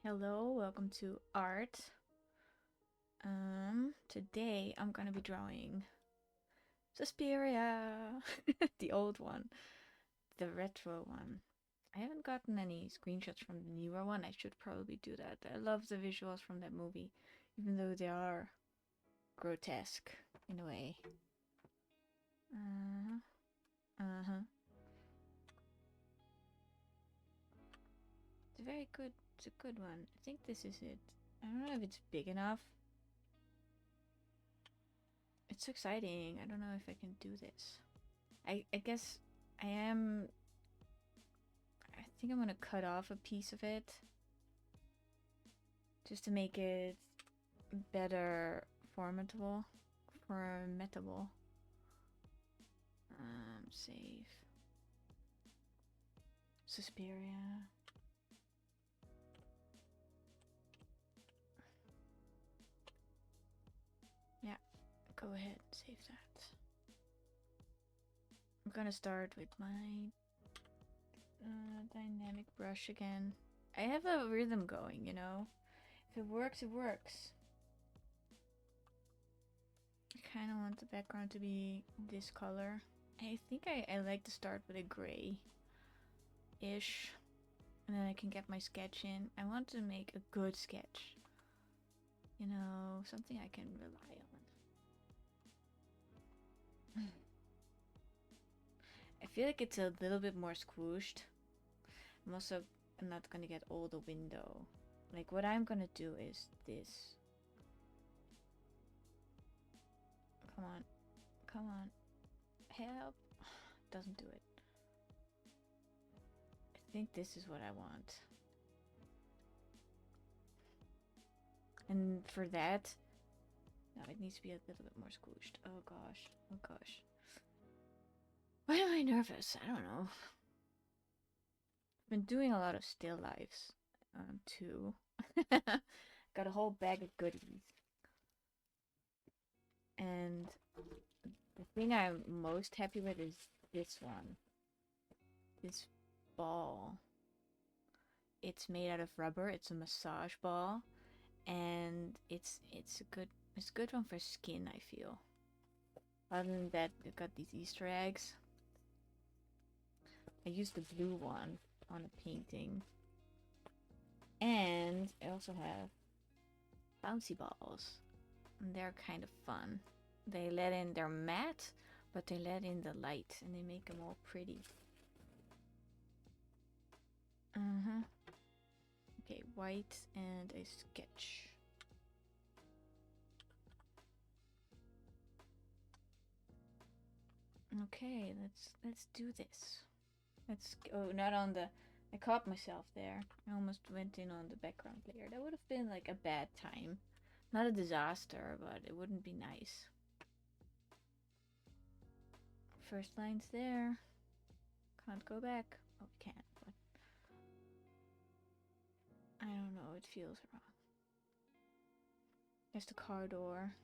Hello, welcome to art. Today I'm gonna be drawing Suspiria, the old one, the retro one. I haven't gotten any screenshots from the newer one. I should probably do that. I love the visuals from that movie, even though they are grotesque in a way. Uh-huh. It's a very good, it's a good one. I think this is it. I don't know if it's big enough. It's exciting. I don't know if I can do this. I guess I am. I think I'm gonna cut off a piece of it just to make it better formatable. Formatable. Save. Suspiria. Yeah, go ahead, save that. I'm gonna start with my dynamic brush again. I have a rhythm going, you know? If it works, it works. I kind of want the background to be this color. I think I like to start with a gray-ish. And then I can get my sketch in. I want to make a good sketch. You know, something I can rely on. I feel like it's a little bit more squished. I'm also not gonna get all the window. Like what I'm gonna do is this. Come on. Come on. Help. Doesn't do it. I think this is what I want. And for that, no, it needs to be a little bit more squished. Oh gosh. Oh gosh. Why am I nervous? I don't know. I've been doing a lot of still lives too. Got a whole bag of goodies. And the thing I'm most happy with is this one. This ball. It's made out of rubber. It's a massage ball. And it's a good one for skin, I feel. Other than that, we've got these Easter eggs. I used the blue one on a painting. And I also have bouncy balls. And they're kind of fun. They let in, they're matte, but they let in the light and they make them all pretty. Okay, white and a sketch. Okay, let's do this. Let's go. Not on the. I caught myself there. I almost went in on the background layer. That would have been like a bad time. Not a disaster, but it wouldn't be nice. First line's there. Can't go back. Oh, we can, but I don't know. It feels wrong. There's the car door.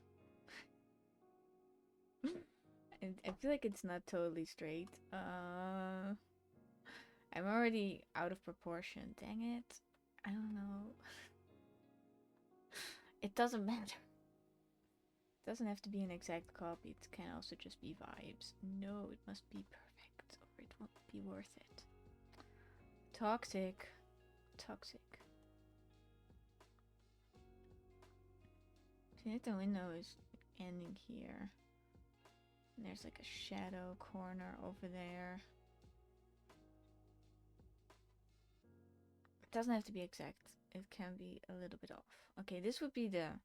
I feel like it's not totally straight. I'm already out of proportion. Dang it. I don't know. It doesn't matter. It doesn't have to be an exact copy. It can also just be vibes. No, it must be perfect or it won't be worth it. Toxic. Toxic. See that the window is ending here. And there's like a shadow corner over there. It doesn't have to be exact. It can be a little bit off. Okay, this would be the...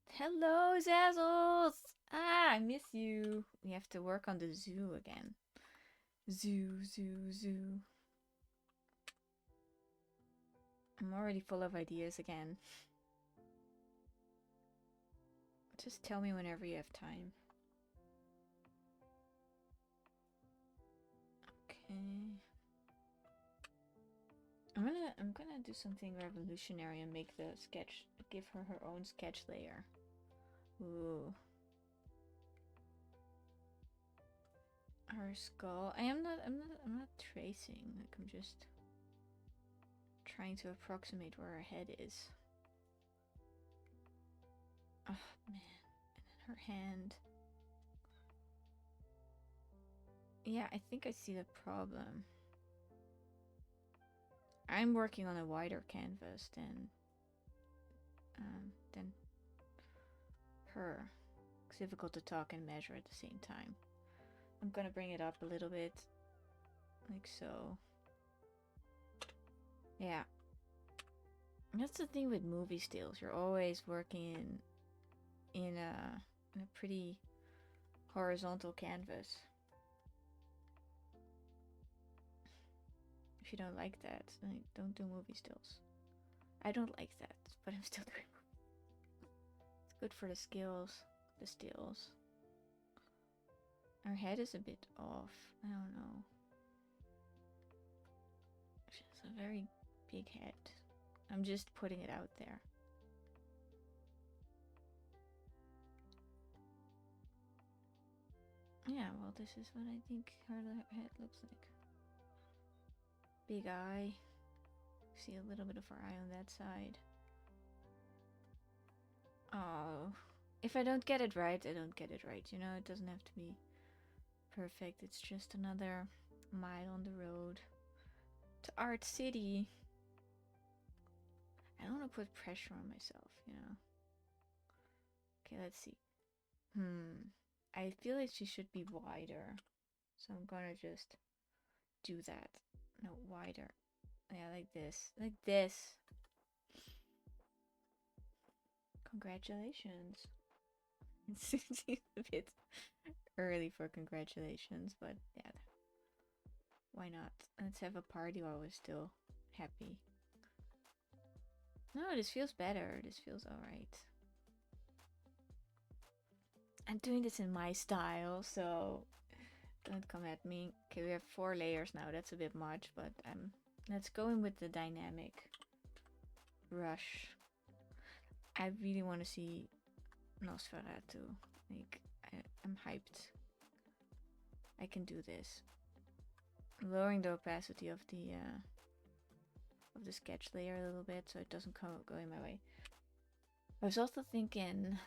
Hello, Zazzles! Ah, I miss you. We have to work on the zoo again. Zoo, zoo, zoo. I'm already full of ideas again. Just tell me whenever you have time. Okay. I'm gonna do something revolutionary and make the sketch, give her her own sketch layer. Ooh. Her skull. I'm not tracing. Like I'm just trying to approximate where her head is. Oh man, and then her hand. Yeah, I think I see the problem. I'm working on a wider canvas than her. It's difficult to talk and measure at the same time. I'm gonna bring it up a little bit, like so. Yeah. That's the thing with movie stills. You're always working in a pretty horizontal canvas. If you don't like that, then don't do movie stills. I don't like that, but I'm still doing it. It's good for the skills, the stills. Her head is a bit off. I don't know. She has a very big head. I'm just putting it out there. Yeah, well, this is what I think her head looks like. Big eye. See a little bit of her eye on that side. Oh, if I don't get it right, I don't get it right. You know, it doesn't have to be perfect. It's just another mile on the road to Art City. I don't want to put pressure on myself, you know. Okay, let's see. I feel like she should be wider. So I'm gonna just do that. No, wider. Yeah, like this. Like this. Congratulations. It seems a bit early for congratulations, but yeah. Why not? Let's have a party while we're still happy. No, this feels better. This feels alright. I'm doing this in my style, so don't come at me. Okay, we have 4 layers now. That's a bit much, but let's go in with the dynamic brush. I really want to see Nosferatu. Like, I'm hyped. I can do this. Lowering the opacity of the sketch layer a little bit so it doesn't go in my way. I was also thinking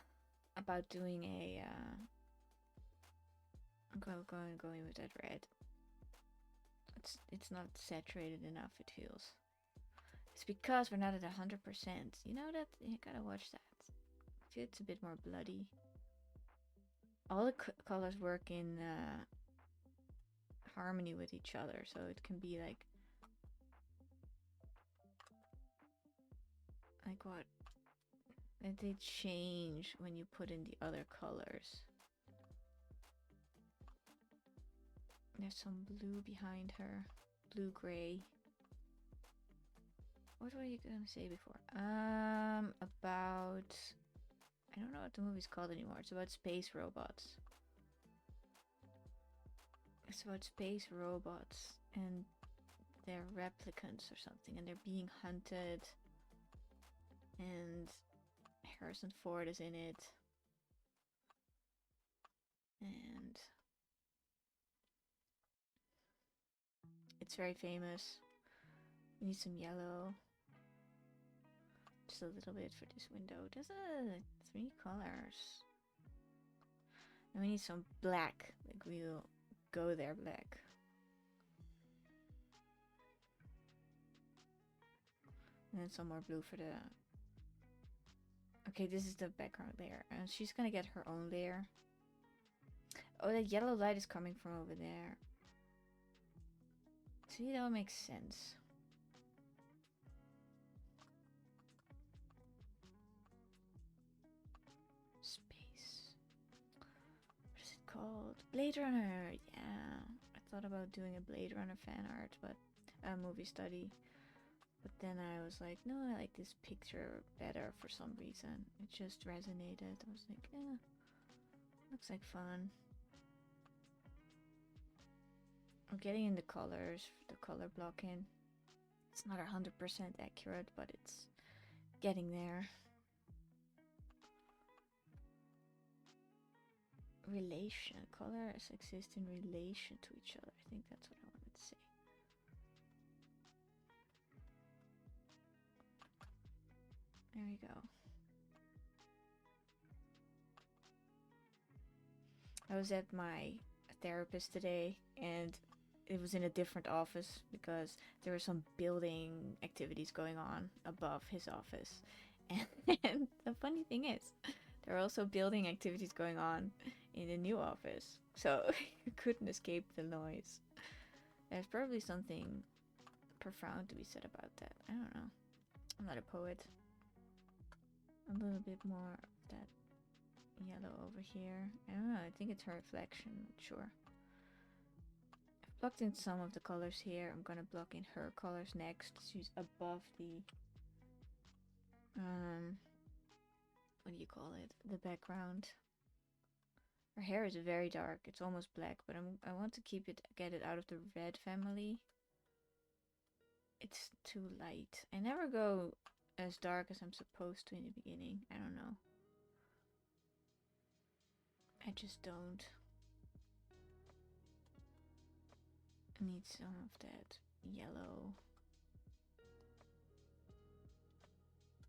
about doing a going with that red. It's not saturated enough, it feels. It's because we're not at 100%. You know that? You gotta watch that. I feel it's a bit more bloody. All the colors work in harmony with each other, so it can be like what? And they change when you put in the other colors. There's some blue behind her. Blue-gray. What were you gonna say before? About... I don't know what the movie's called anymore. It's about space robots. It's about space robots and they're replicants or something and they're being hunted. And Harrison Ford is in it. And it's very famous. We need some yellow. Just a little bit for this window. There's 3 colors. And we need some black. Like we'll go there black. And then some more blue for the... Okay, this is the background layer. And she's gonna get her own layer. Oh, that yellow light is coming from over there. See, that all makes sense. Space. What is it called? Blade Runner. Yeah. I thought about doing a Blade Runner fan art, but a movie study. But then I was like, no, I like this picture better for some reason. It just resonated. I was like, yeah, looks like fun. I'm getting in the colors, the color blocking. It's not 100% accurate, but it's getting there. Relation. Colors exist in relation to each other. I think that's what I wanted to say. we go. I was at my therapist today, and it was in a different office because there were some building activities going on above his office. And the funny thing is, there are also building activities going on in the new office, so you couldn't escape the noise. There's probably something profound to be said about that. I don't know. I'm not a poet. A little bit more of that yellow over here. I don't know. I think it's her reflection. Sure. I've blocked in some of the colors here. I'm gonna block in her colors next. She's above the what do you call it? The background. Her hair is very dark. It's almost black, but I want to get it out of the red family. It's too light. I never go as dark as I'm supposed to in the beginning. I don't know. I just don't. I need some of that yellow.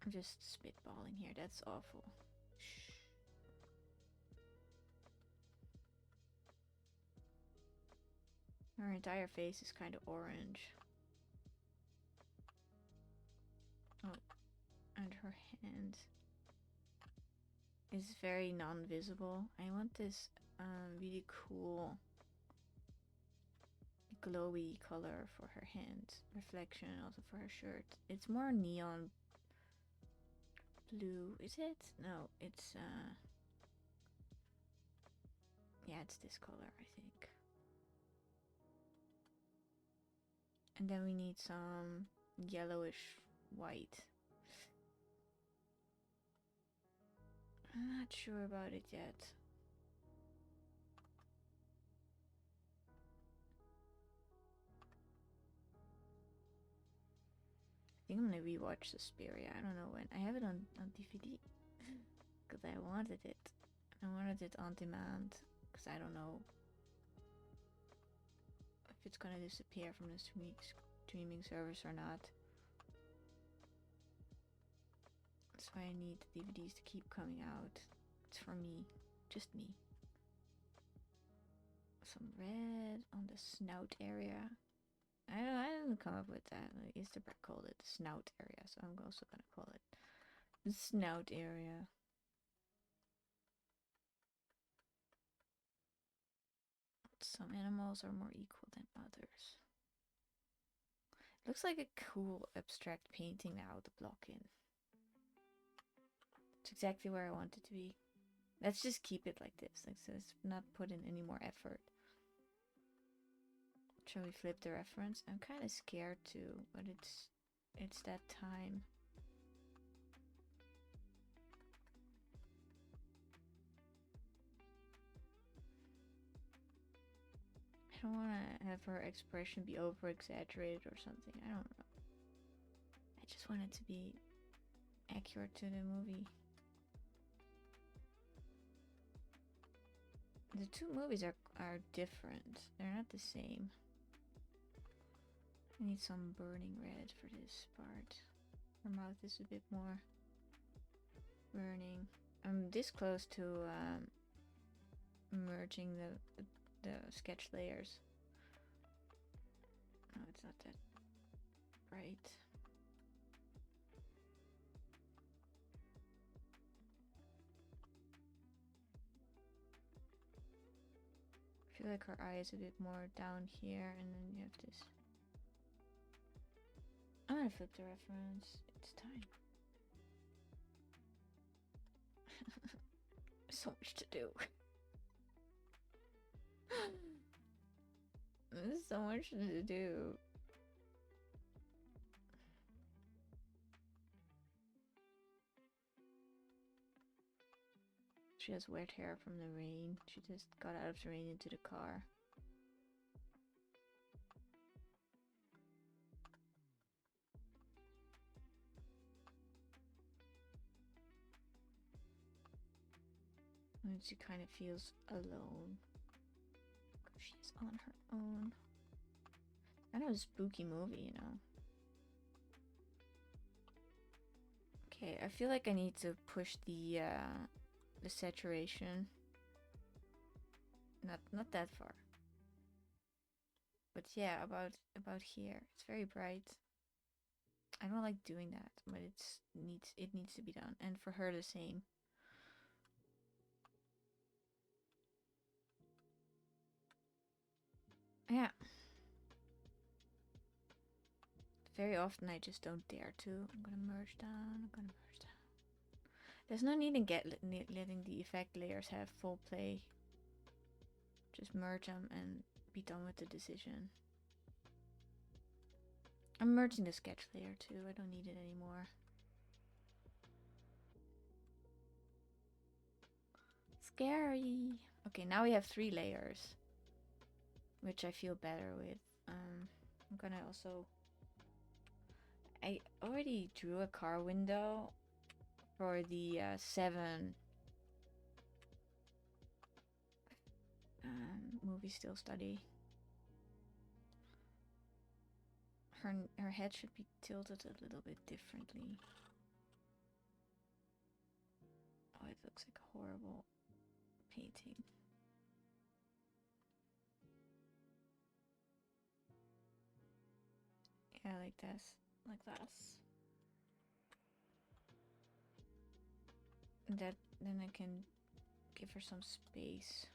I'm just spitballing here. That's awful. Shh. Her entire face is kind of orange. Oh, and her hand is very non-visible. I want this really cool glowy color for her hand reflection, also for her shirt. It's more neon blue, is it? No, it's yeah, it's this color, I think. And then we need some yellowish white. I'm not sure about it yet. I think I'm gonna rewatch Suspiria. I don't know when. I have it on DVD because I wanted it. I wanted it on demand because I don't know if it's gonna disappear from the streaming service or not. That's why I need the DVDs to keep coming out. It's for me, just me. Some red on the snout area. I didn't come up with that. Easterbrook called it the snout area, so I'm also gonna call it the snout area. Some animals are more equal than others. Looks like a cool abstract painting now to block in. It's exactly where I want it to be. Let's just keep it like this. Let's not put in any more effort. Shall we flip the reference? I'm kind of scared too, but it's that time. I don't want to have her expression be over exaggerated or something. I don't know. I just want it to be accurate to the movie. The two movies are different. They're not the same. I need some burning red for this part. Her mouth is a bit more burning. I'm this close to merging the sketch layers. No, it's not that bright. I feel like her eye is a bit more down here, and then you have this. I'm gonna flip the reference. It's time. So much to do. There's so much to do. She has wet hair from the rain. She just got out of the rain into the car. And she kind of feels alone. She's on her own. Kind of a spooky movie, you know. Okay, I feel like I need to push the saturation. Not that far. But yeah, about here. It's very bright. I don't like doing that, but it needs to be done. And for her the same. Yeah. Very often I just don't dare to. I'm gonna merge down. I'm gonna merge down. There's no need in letting the effect layers have full play. Just merge them and be done with the decision. I'm merging the sketch layer too. I don't need it anymore. Scary. Okay, now we have 3 layers, which I feel better with. I'm gonna also... I already drew a car window for the 7 movie still study. Her head should be tilted a little bit differently. Oh, it looks like a horrible painting. Yeah, like this. Like this. That, then I can give her some space.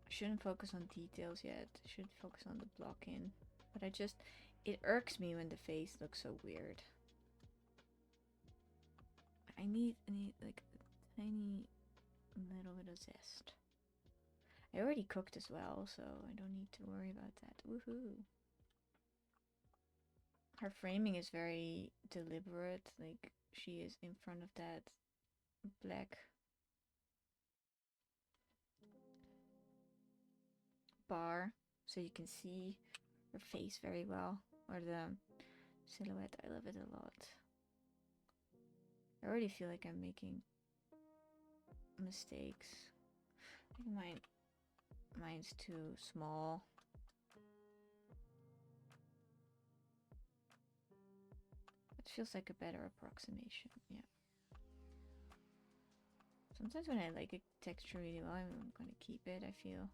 I shouldn't focus on details yet. I should focus on the blocking. But it irks me when the face looks so weird. I need like a tiny little bit of zest. I already cooked as well, so I don't need to worry about that. Woohoo! Her framing is very deliberate, like she is in front of that black bar, so you can see her face very well, or the silhouette. I love it a lot. I already feel like I'm making mistakes. I think mine's too small. It feels like a better approximation, yeah. Sometimes when I like a texture really well, I'm gonna keep it, I feel.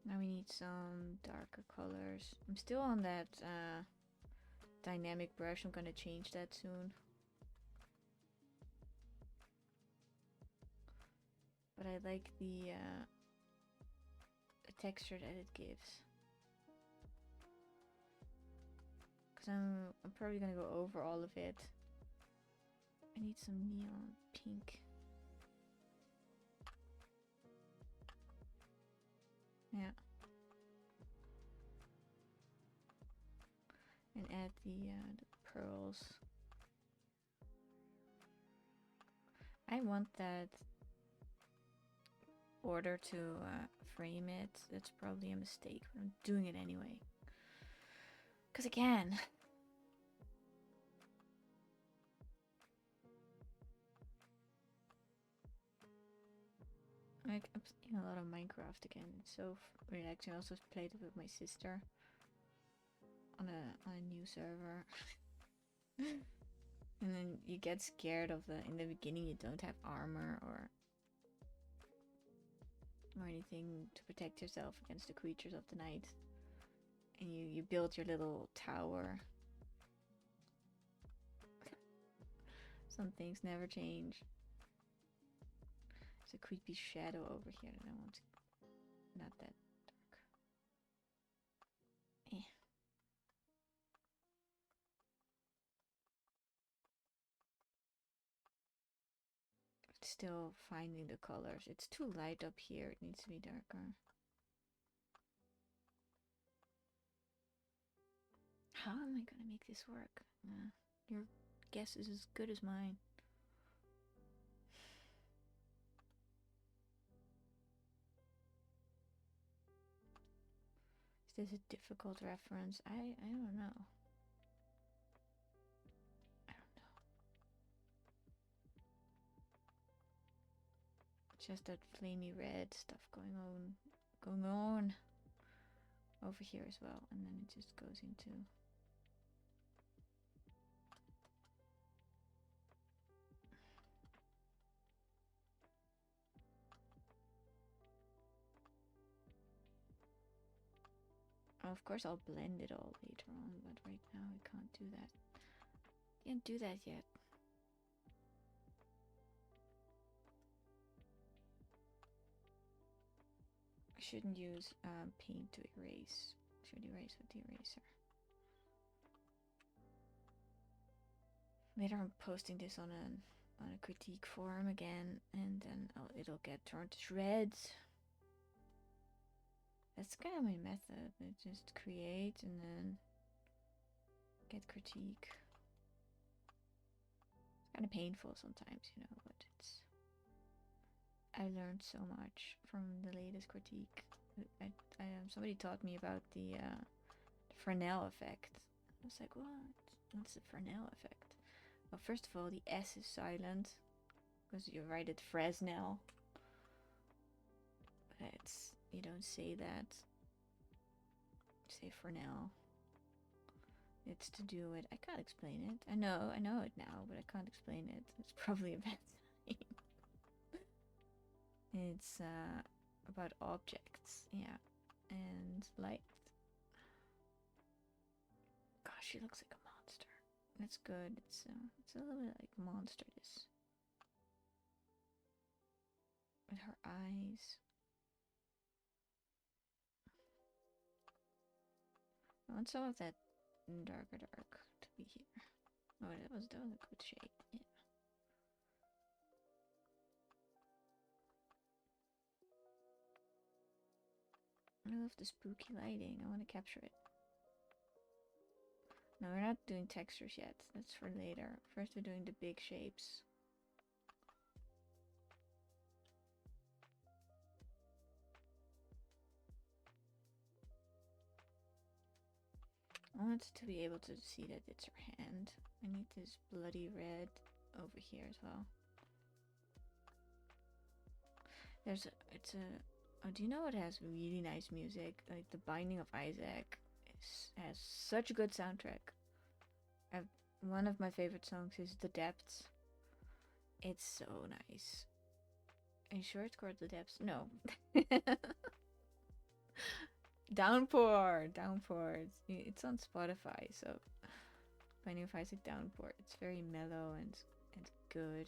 Now we need some darker colors. I'm still on that dynamic brush. I'm gonna change that soon. But I like the texture that it gives. Because I'm probably gonna go over all of it. I need some neon pink. Yeah. And add the pearls. I want that order to frame it. That's probably a mistake, but I'm doing it anyway. Because again, like, I'm playing a lot of Minecraft again. It's so relaxing. I also played it with my sister on a new server. And then you get scared of in the beginning you don't have armor or anything to protect yourself against the creatures of the night. And you build your little tower. Some things never change. There's a creepy shadow over here that I want to... Not that dark. Still finding the colors. It's too light up here. It needs to be darker. How am I gonna make this work? Your guess is as good as mine. Is this a difficult reference? I don't know. Just that flamey red stuff going on over here as well, and then it just goes into. Oh, of course, I'll blend it all later on, but right now I can't do that. Can't do that yet. I shouldn't use paint to erase. I should erase with the eraser. Later I'm posting this on a critique forum again, and then it'll get turned to shreds. That's kind of my method. I just create and then get critique. It's kind of painful sometimes, you know, but it's. I learned so much from the latest critique. Somebody taught me about the Fresnel effect. I was like, what? What's the Fresnel effect? Well, first of all, the S is silent because you write it Fresnel. You don't say that. You say Fresnel. It's to do with. I can't explain it. I know it now, but I can't explain it. It's probably a bad sign. It's about objects, yeah, and light. Gosh, she looks like a monster. That's good. It's a little bit like monster. This with her eyes. I want some of that darker dark to be here. Oh, that was a good shade. Yeah. I love the spooky lighting. I want to capture it. No, we're not doing textures yet. That's for later. First, we're doing the big shapes. I want to be able to see that it's her hand. I need this bloody red over here as well. Oh, do you know what has really nice music? Like The Binding of Isaac has such a good soundtrack. One of my favorite songs is The Depths. It's so nice. Are you sure it's called The Depths? No. Downpour. It's on Spotify, so Binding of Isaac Downpour. It's very mellow and good.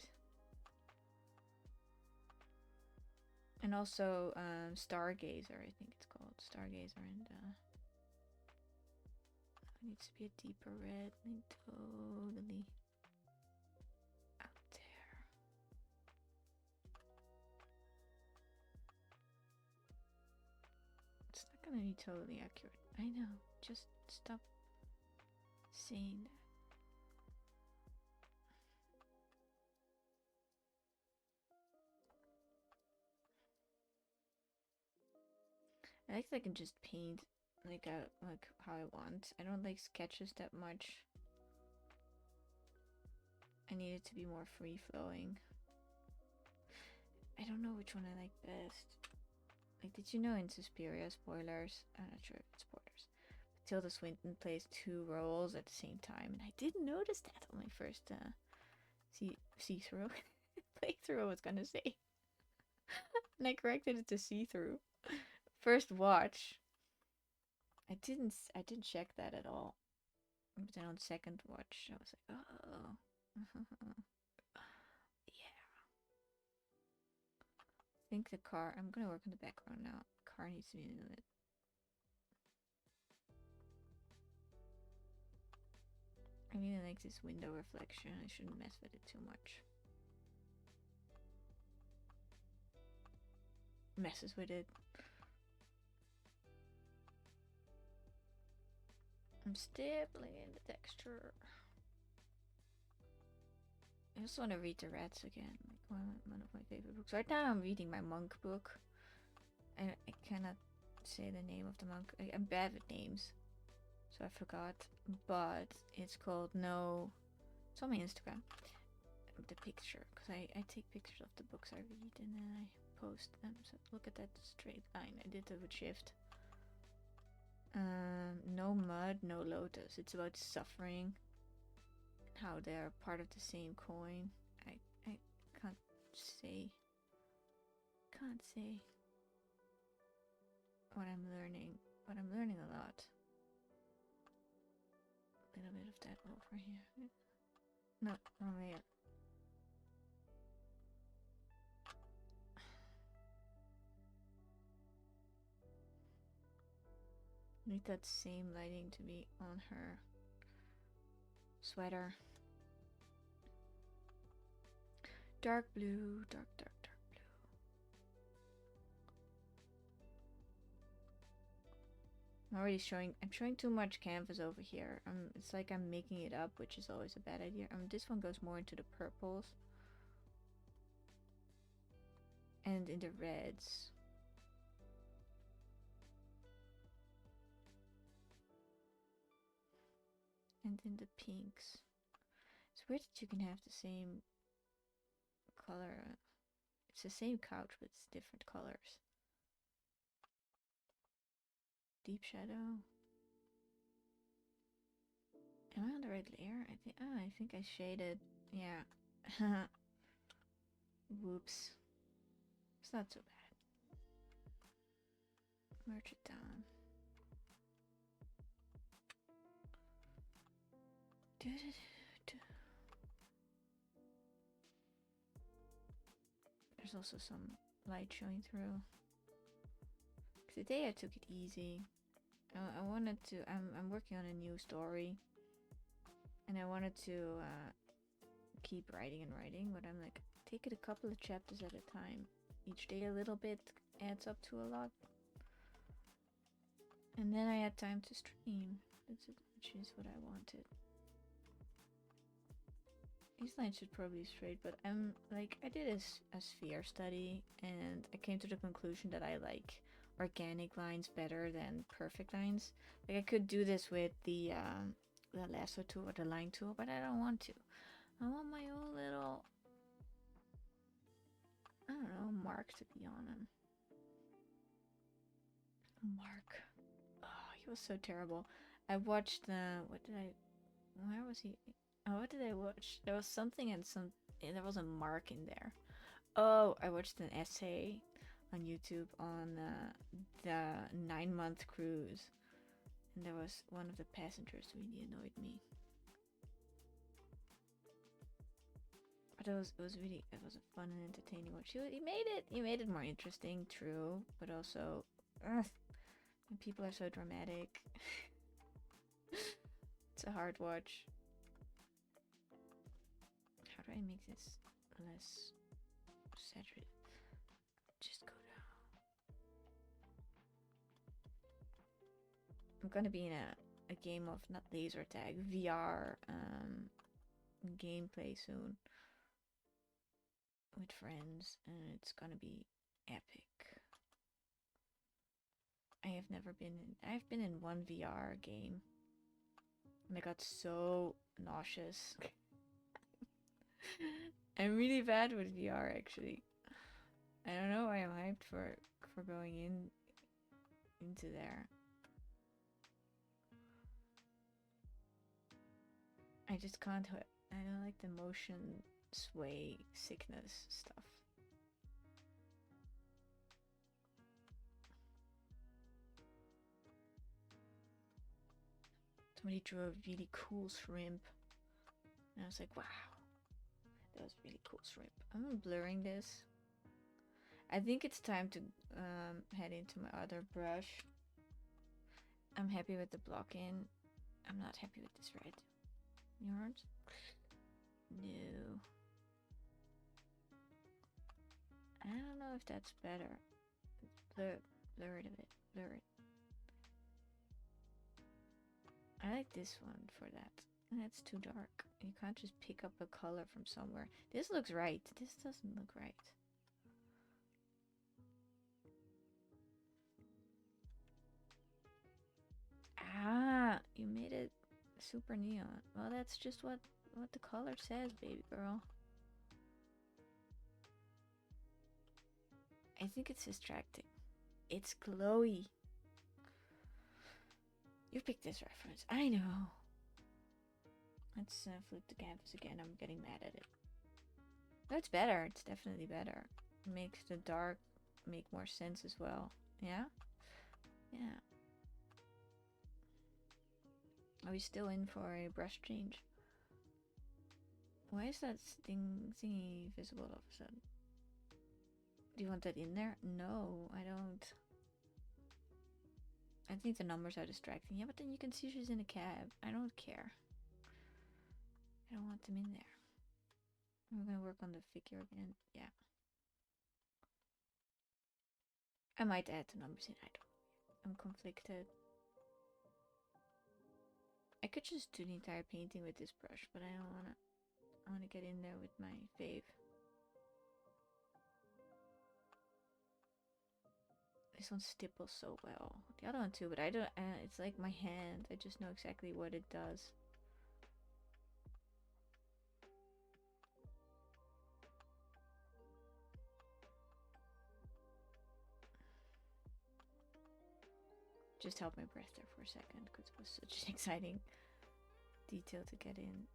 And also Stargazer, I think it's called. Stargazer, and it needs to be a deeper red. Totally out there. It's not gonna be totally accurate. I know. Just stop saying that. I like that I can just paint like how I want. I don't like sketches that much. I need it to be more free flowing. I don't know which one I like best. Like, did you know in Suspiria, spoilers? I'm not sure if it's spoilers. Tilda Swinton plays 2 roles at the same time, and I didn't notice that on my first see-through playthrough. I was gonna say, and I corrected it to see-through. First watch, I didn't check that at all. But then on second watch, I was like, oh, yeah. I think the car. I'm gonna work on the background now. Car needs to be in it. I really like this window reflection. I shouldn't mess with it too much. Messes with it. I'm stippling in the texture. I just want to read The Rats again. Like one of my favorite books. Right now I'm reading my monk book. I cannot say the name of the monk. I'm bad with names, so I forgot. But it's called No. It's on my Instagram. The picture, because I take pictures of the books I read and then I post them. So look at that straight line. I did it with shift. No mud, no lotus. It's about suffering. How they're part of the same coin. I can't say. Can't say what I'm learning. But I'm learning a lot. A little bit of that over here. No, wrong layer. Need that same lighting to be on her sweater. Dark blue, dark blue. I'm showing too much canvas over here. It's like I'm making it up, which is always a bad idea. This one goes more into the purples. And in the reds. And in the pinks. It's weird that you can have the same color. It's the same couch, but it's different colors. Deep shadow. Am I on the right layer? I think I shaded. Yeah. Whoops. It's not so bad. Merge it down. There's also some light showing through. Today I took it easy. I wanted to. I'm working on a new story, and I wanted to keep writing and writing. But I'm like, take it a couple of chapters at a time. Each day a little bit adds up to a lot. And then I had time to stream, which is what I wanted. These lines should probably be straight, but I'm like, I did a sphere study, and I came to the conclusion that I like organic lines better than perfect lines. Like I could do this with the lasso tool or the line tool, but I don't want to. I want my own little, I don't know, mark to be on him. Mark. Oh, he was so terrible. I watched where was he? Oh, what did I watch? There was something and there was a mark in there. Oh, I watched an essay on YouTube on the 9-month cruise, and there was one of the passengers really annoyed me. But it was a fun and entertaining watch. He made it more interesting, true, but also, people are so dramatic. It's a hard watch. How do I make this less saturated? Just go down. I'm gonna be in a game of not laser tag, VR gameplay soon with friends, and it's gonna be epic. I've been in one VR game and I got so nauseous. I'm really bad with VR actually. I don't know why I'm hyped for going into there. I just can't. I don't like the motion sway sickness stuff. Somebody drew a really cool shrimp, and I was like, wow, that was really cool shrimp. I'm blurring this. I think it's time to head into my other brush. I'm happy with the block in. I'm not happy with this red. Yours? No. I don't know if that's better. Blur it a bit. Blur it. I like this one for that. That's too dark. You can't just pick up a color from somewhere. This looks right. This doesn't look right. Ah, you made it super neon. Well, that's just what the color says, baby girl. I think it's distracting. It's Chloe. You picked this reference. I know. Let's flip the canvas again. I'm getting mad at it. No, it's better. It's definitely better. It makes the dark make more sense as well. Yeah? Yeah. Are we still in for a brush change? Why is that thingy visible all of a sudden? Do you want that in there? No, I don't. I think the numbers are distracting. Yeah, but then you can see she's in a cab. I don't care. I don't want them in there. We're gonna work on the figure again. Yeah. I might add the numbers in. I don't. I'm conflicted. I could just do the entire painting with this brush, but I don't wanna. I wanna get in there with my fave. This one stipples so well. The other one too, but I don't. It's like my hand. I just know exactly what it does. Just held my breath there for a second because it was such an exciting detail to get in.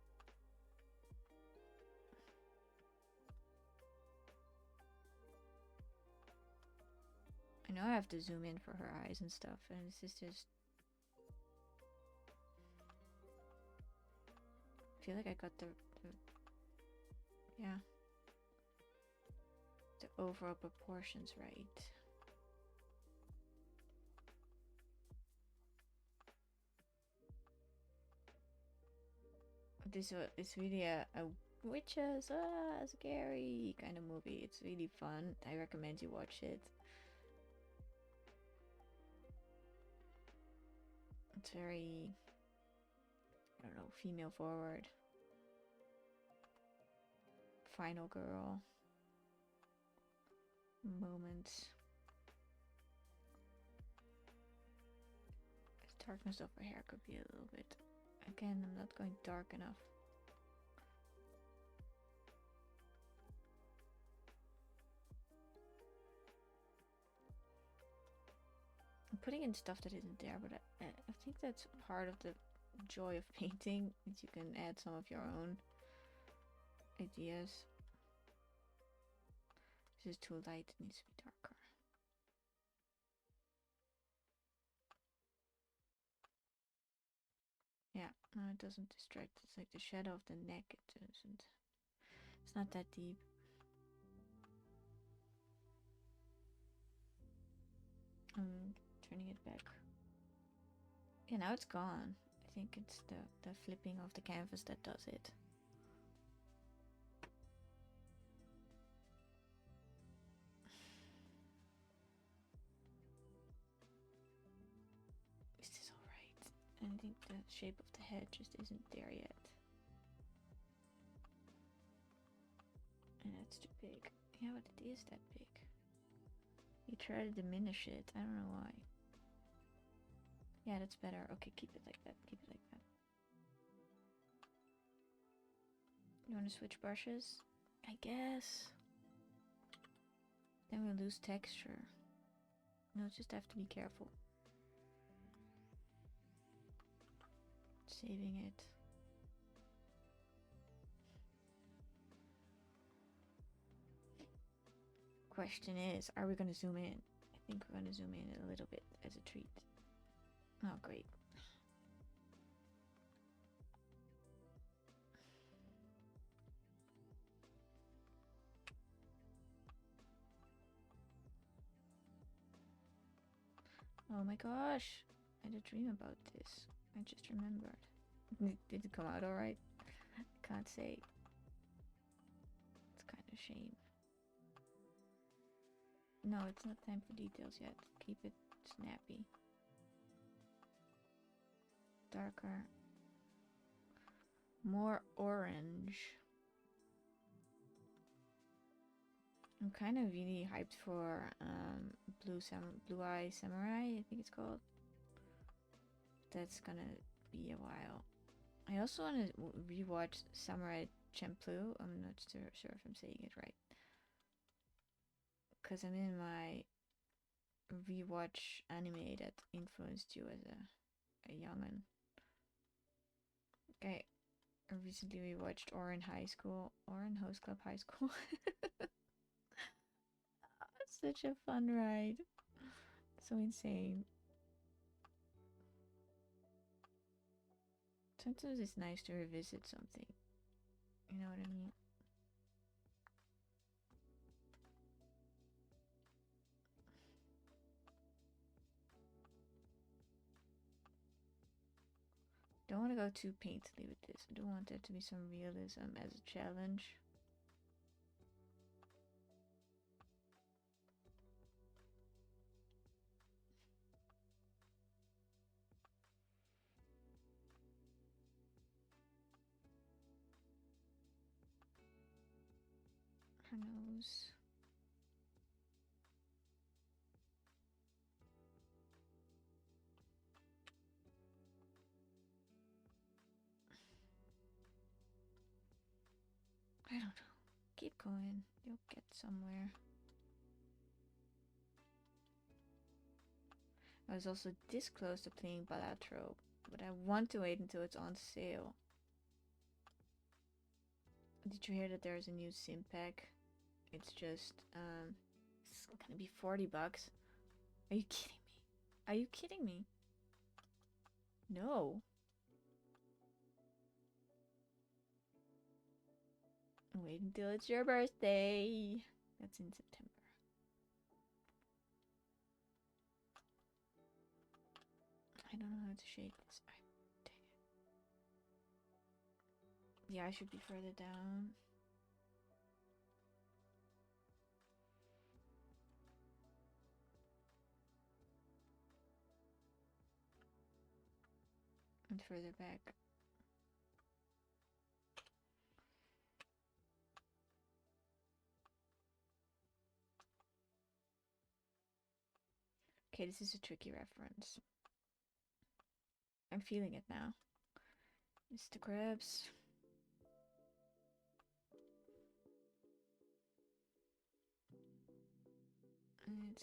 I know I have to zoom in for her eyes and stuff, and this is just... I feel like I got the yeah, the overall proportions right. This is really a witches, scary kind of movie. It's really fun. I recommend you watch it. It's very, I don't know, female forward. Final girl moments. The darkness of her hair could be a little bit. Again, I'm not going dark enough. I'm putting in stuff that isn't there, but I think that's part of the joy of painting, is you can add some of your own ideas. This is too light, it needs to be darker. Yeah, no, it doesn't distract. It's like the shadow of the neck. It doesn't. It's not that deep. I'm turning it back. Yeah, now it's gone. I think it's the flipping of the canvas that does it. Is this alright? I think the shape of the head just isn't there yet. And that's too big. Yeah, but it is that big. You try to diminish it. I don't know why. Yeah, that's better. Okay, keep it like that. Keep it like that. You want to switch brushes? I guess. Then we lose texture. No, just have to be careful. Saving it. Question is, are we going to zoom in? I think we're going to zoom in a little bit as a treat. Oh, great. Oh my gosh. I had a dream about this. I just remembered. Did it come out alright? I can't say. It's kind of a shame. No, it's not time for details yet. Keep it snappy. Darker. More orange. I'm kind of really hyped for Blue Eye Samurai, I think it's called. That's gonna be a while. I also want to rewatch Samurai Champloo. I'm not sure if I'm saying it right. Because I'm in my rewatch anime that influenced you as a youngin. Okay, I recently rewatched Oran High School, Oran Host Club High School. It's such a fun ride. So insane. Sometimes it's nice to revisit something. You know what I mean? Don't want to go too painterly with this. I do want there to be some realism as a challenge. Her nose. I don't know. Keep going. You'll get somewhere. I was also this close to playing Balatro, but I want to wait until it's on sale. Did you hear that there's a new sim pack? It's just it's gonna be 40 bucks. Are you kidding me? Are you kidding me? No. Wait until it's your birthday. That's in September. I don't know how to shade this. Dang it. Yeah, I should be further down. And further back. Okay, this is a tricky reference. I'm feeling it now. Mr. Krabs. And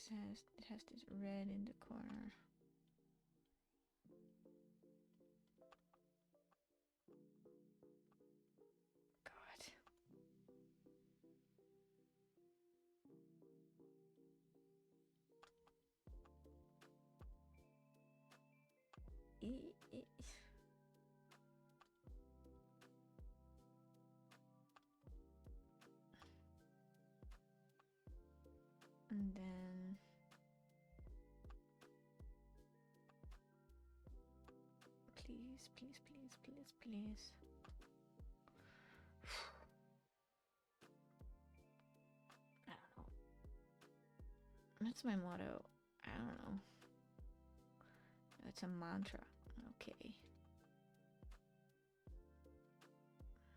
it has this red in the corner. God. And then please, please, please, please, please. I don't know. That's my motto. I don't know. It's a mantra. Okay.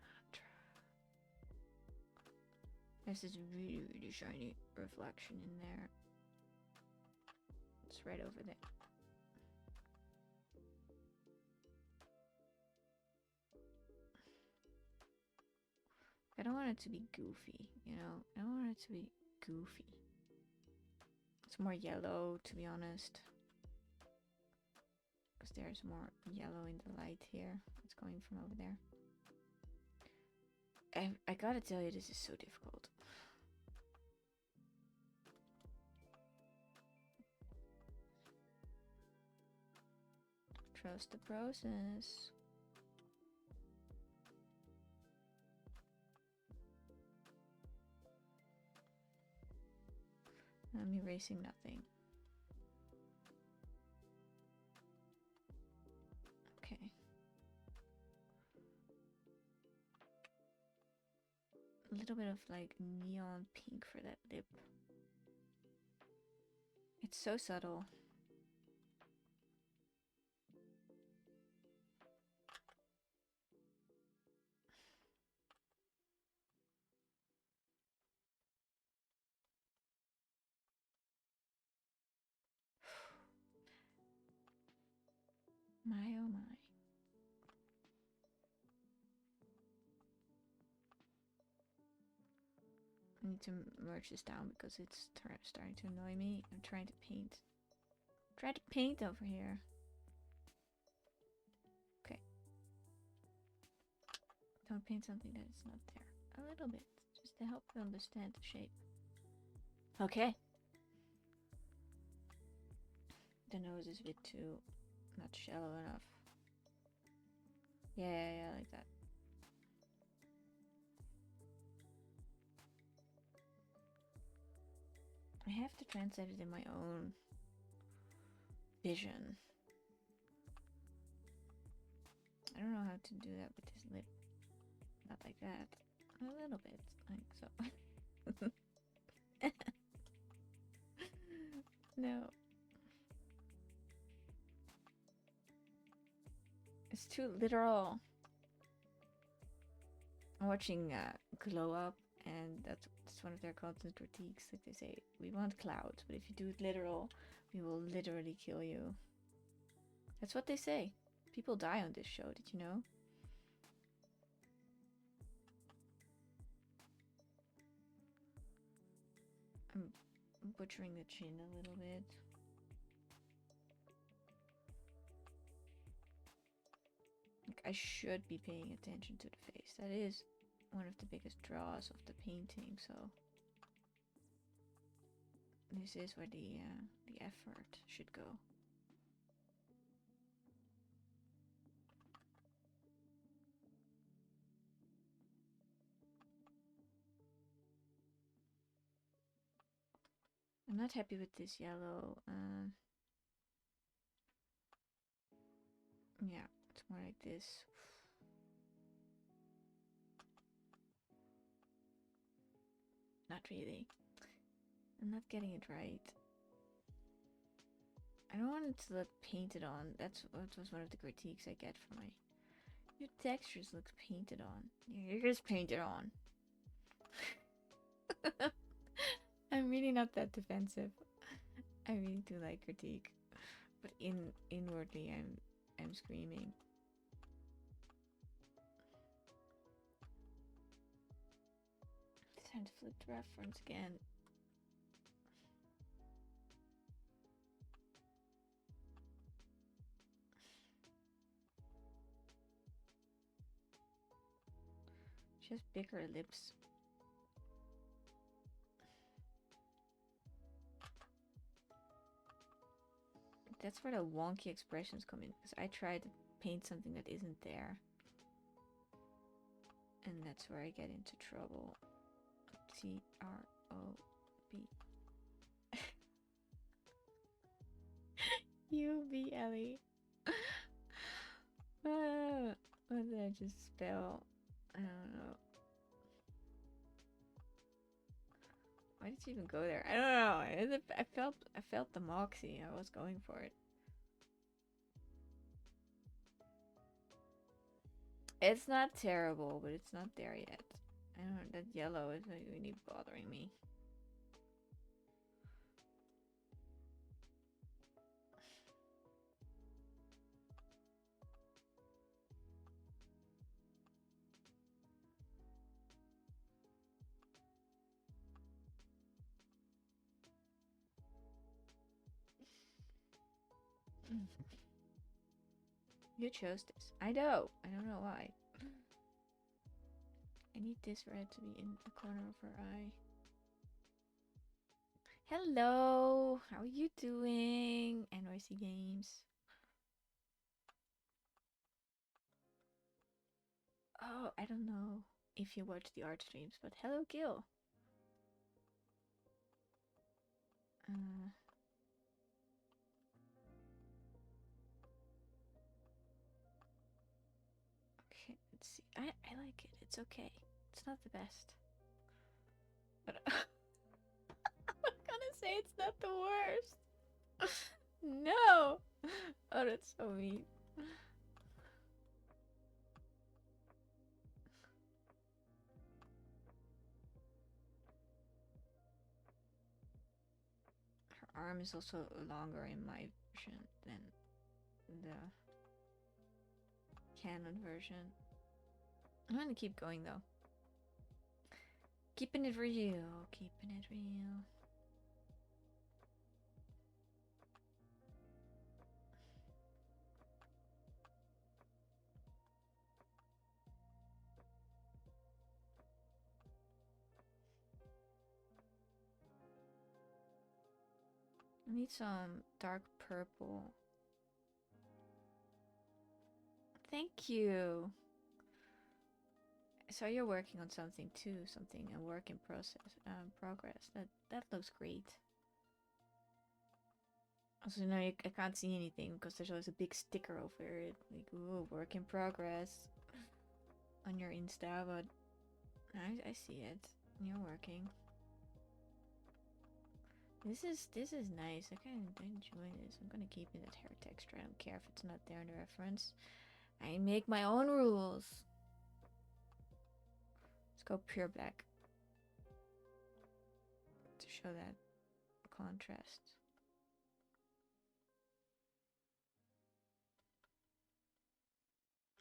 Mantra. There's this really, really shiny reflection in there. It's right over there. I don't want it to be goofy, you know? I don't want it to be goofy. It's more yellow, to be honest. Because there's more yellow in the light here. It's coming from over there. I gotta tell you, this is so difficult. Trust the process. I'm erasing nothing. Okay. A little bit of like neon pink for that lip. It's so subtle. My oh my. I need to merge this down because it's starting to annoy me. I'm trying to paint. Try to paint over here. Okay. Don't paint something that is not there. A little bit. Just to help you understand the shape. Okay. The nose is a bit too not shallow enough. Yeah, like that. I have to translate it in my own vision. I don't know how to do that with this lip. Not like that. A little bit, like so. No. It's too literal. I'm watching Glow Up, and that's one of their constant critiques. Like they say, we want clouds, but if you do it literal, we will literally kill you. That's what they say. People die on this show, did you know? I'm butchering the chin a little bit. Like, I should be paying attention to the face. That is one of the biggest draws of the painting, so this is where the effort should go. I'm not happy with this yellow. Yeah, it's more like this. Not really. I'm not getting it right. I don't want it to look painted on. That was one of the critiques I get from my... Your textures look painted on. You're just painted on. I'm really not that defensive. I really do like critique, but inwardly I'm screaming. It's time to flip the reference again. She has bigger lips. That's where the wonky expressions come in, because I try to paint something that isn't there. And that's where I get into trouble. T-R-O-B. U-B-L-E. What did I just spell? I don't know. Why did you even go there? I don't know. I felt the moxie. I was going for it. It's not terrible, but it's not there yet. I don't know. That yellow is really bothering me. You chose this. I know. I don't know why. I need this red to be in the corner of her eye. Hello. How are you doing? NYC Games. Oh, I don't know if you watch the art streams, but hello, Gil. Okay, let's see. I like it. It's okay. It's not the best. But I'm gonna say it's not the worst. No! Oh, that's so mean. Her arm is also longer in my version than the canon version. I'm gonna keep going though. Keeping it real. Keeping it real. I need some dark purple. Thank you. So you're working on something too, something a work in progress. That looks great. Also, now I can't see anything because there's always a big sticker over it, like ooh, work in progress on your Insta. But I see it. You're working. This is nice. I kind of enjoy this. I'm gonna keep it at hair texture. I don't care if it's not there in the reference. I make my own rules. Let's go pure black to show that contrast.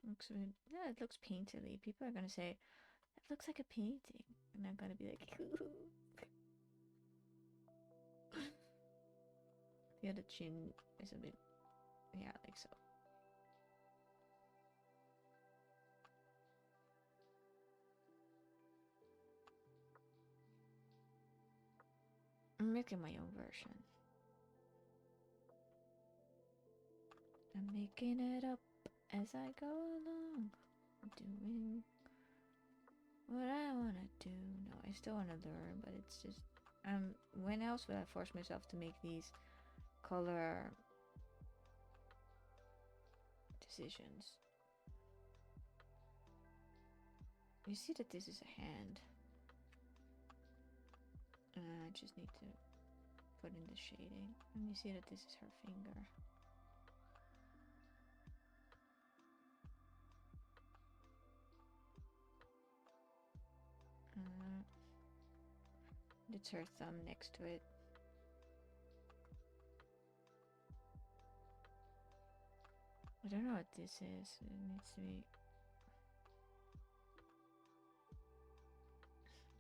Looks a bit, yeah, it looks painterly. People are gonna say it looks like a painting, and I'm gonna be like, the other chin is a bit, yeah, like so. I'm making my own version. I'm making it up as I go along. I'm doing what I wanna do. No, I still wanna learn, but it's just when else will I force myself to make these color decisions? You see that this is a hand. I just need to put in the shading. And you see that this is her finger. It's her thumb next to it. I don't know what this is. It needs to be...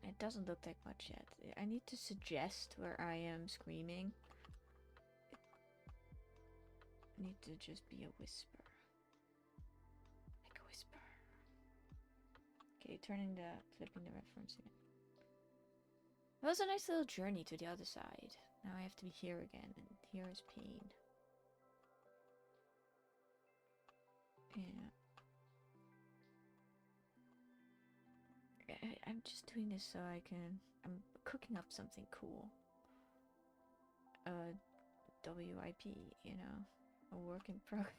It doesn't look like much yet. I need to suggest where I am screaming. I need to just be a whisper. Like a whisper. Okay, flipping the reference again. It was a nice little journey to the other side. Now I have to be here again, and here is pain. Yeah. I'm just doing this so I'm cooking up something cool. WIP, you know, a work in progress.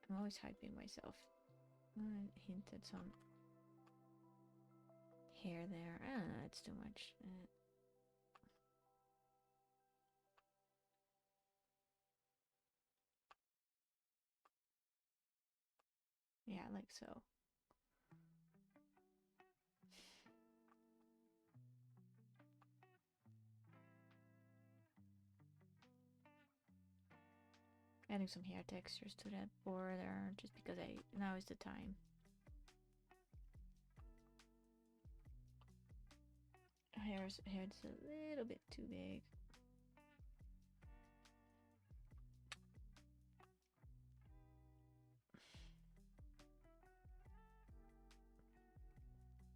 I'm always hyping myself. Hint at some hair there. I don't know, it's too much. Yeah, like so. Adding some hair textures to that border just because now is the time. Hair's a little bit too big.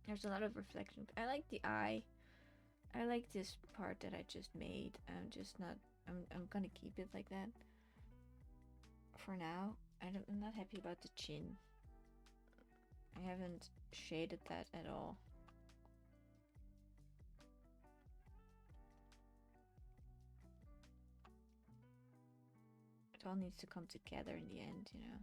There's a lot of reflection. I like the eye. I like this part that I just made. I'm gonna keep it like that for now. I'm not happy about the chin. I haven't shaded that at all. It all needs to come together in the end, you know.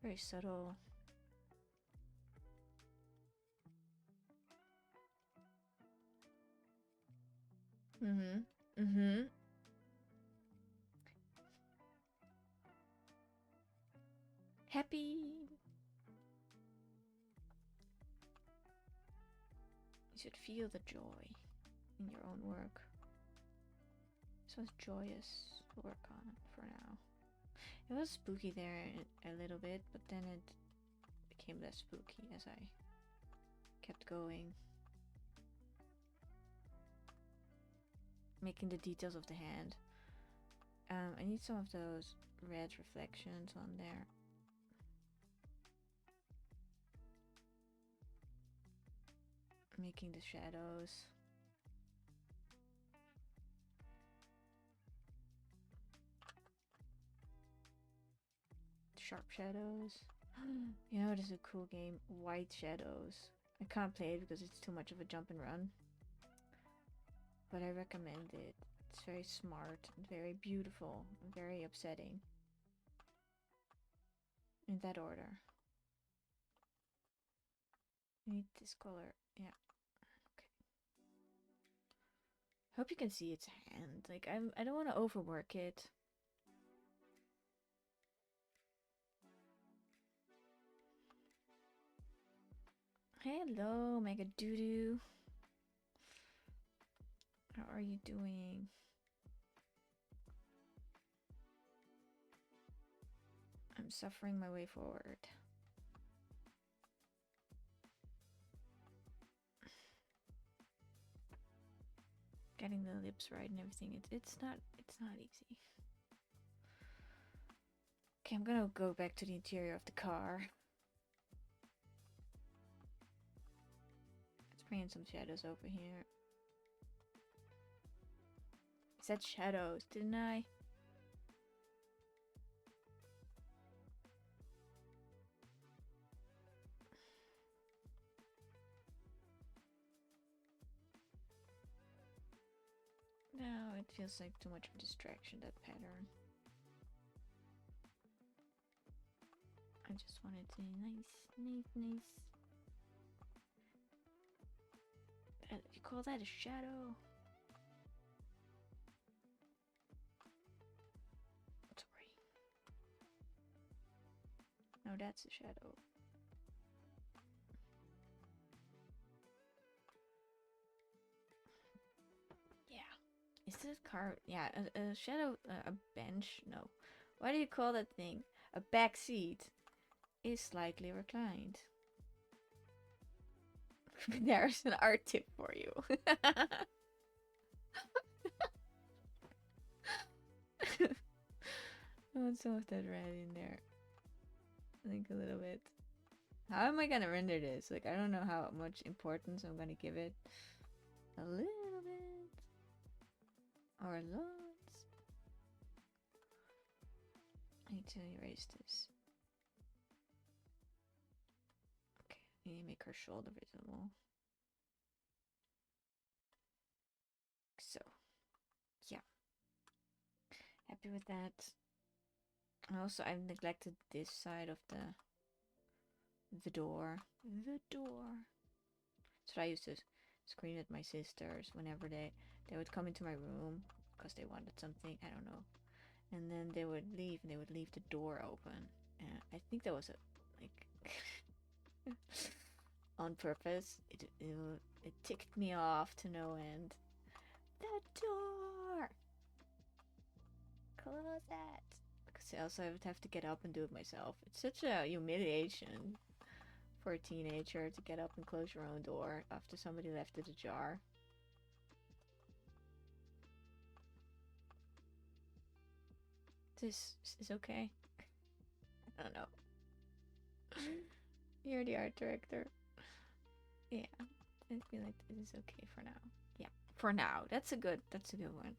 Very subtle. Happy. You should feel the joy in your own work. This was joyous to work on for now. It was spooky there a little bit, but then it became less spooky as I kept going. Making the details of the hand. I need some of those red reflections on there. Making the shadows. Sharp shadows. You know, this is a cool game. White Shadows. I can't play it because it's too much of a jump and run. But I recommend it. It's very smart and very beautiful and very upsetting. In that order. I need this color. Yeah. Okay. Hope you can see its hand. Like I don't want to overwork it. Hello, Mega Doodoo. How are you doing? I'm suffering my way forward. Getting the lips right and everything. It's not easy. Okay, I'm gonna go back to the interior of the car. Let's bring in some shadows over here. I said shadows, didn't I? No, it feels like too much of a distraction, that pattern. I just wanted to nice. You call that a shadow? Sorry. No, that's a shadow. Yeah. Is this car? Yeah, a shadow, a bench? No. What do you call that thing? A back seat is slightly reclined. There's an art tip for you. I want some of that red in there. I think a little bit. How am I gonna render this? Like, I don't know how much importance I'm gonna give it. A little bit. Or lots. I need to erase this. Okay, I need to make her shoulder visible. So, yeah. Happy with that. Also, I've neglected this side of the door. The door. So I used to scream at my sisters whenever they would come into my room because they wanted something. I don't know. And then they would leave, and they would leave the door open. And I think that was like on purpose. It ticked me off to no end. The door. Close that. Because else I would have to get up and do it myself. It's such a humiliation for a teenager to get up and close your own door after somebody left it ajar. This is okay. I don't know. You're the art director. Yeah, I feel like it is okay for now. Yeah, for now. That's a good one.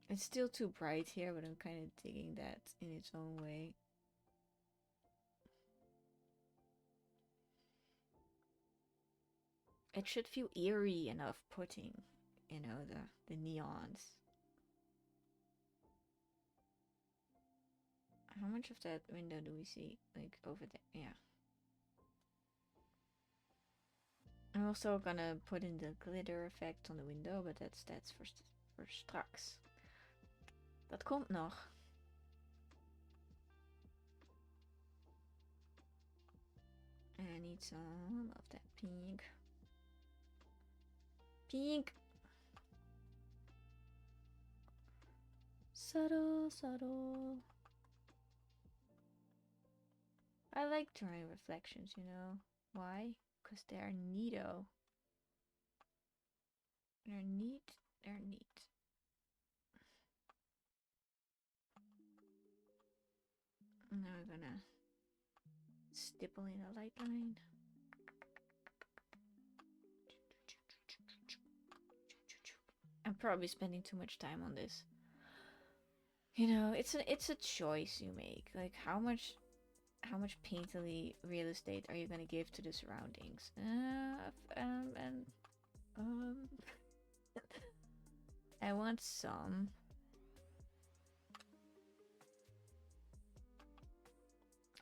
It's still too bright here, but I'm kind of digging that in its own way. It should feel eerie enough putting, you know, the neons. How much of that window do we see? Like over there? Yeah. I'm also gonna put in the glitter effect on the window, but that's for straks. Dat komt nog. And I need some of that pink. Pink! Subtle, subtle. I like drawing reflections, you know. Why? Because they're neato. They're neat. They're neat. Now we're gonna stipple in a light line. I'm probably spending too much time on this. You know, it's a choice you make. Like how much painterly real estate are you gonna give to the surroundings? I want some.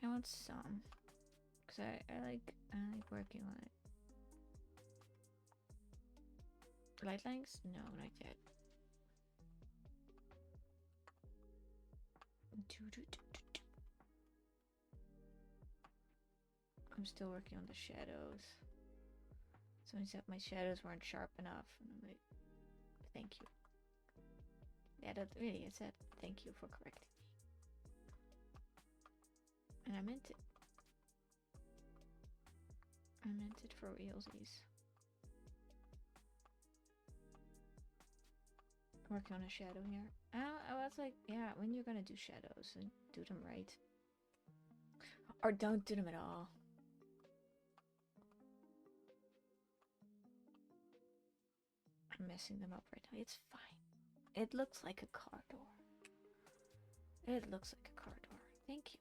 I want some. Cause I like working on it. Light lines? No, not yet. I'm still working on the shadows. Somebody said my shadows weren't sharp enough, and I'm like, thank you. Yeah, that really, I said thank you for correcting me. And I meant it. I meant it for realsies. Working on a shadow here. I was like, yeah, when you're gonna do shadows, and do them right. Or don't do them at all. I'm messing them up right now. It's fine. It looks like a car door. It looks like a car door. Thank you.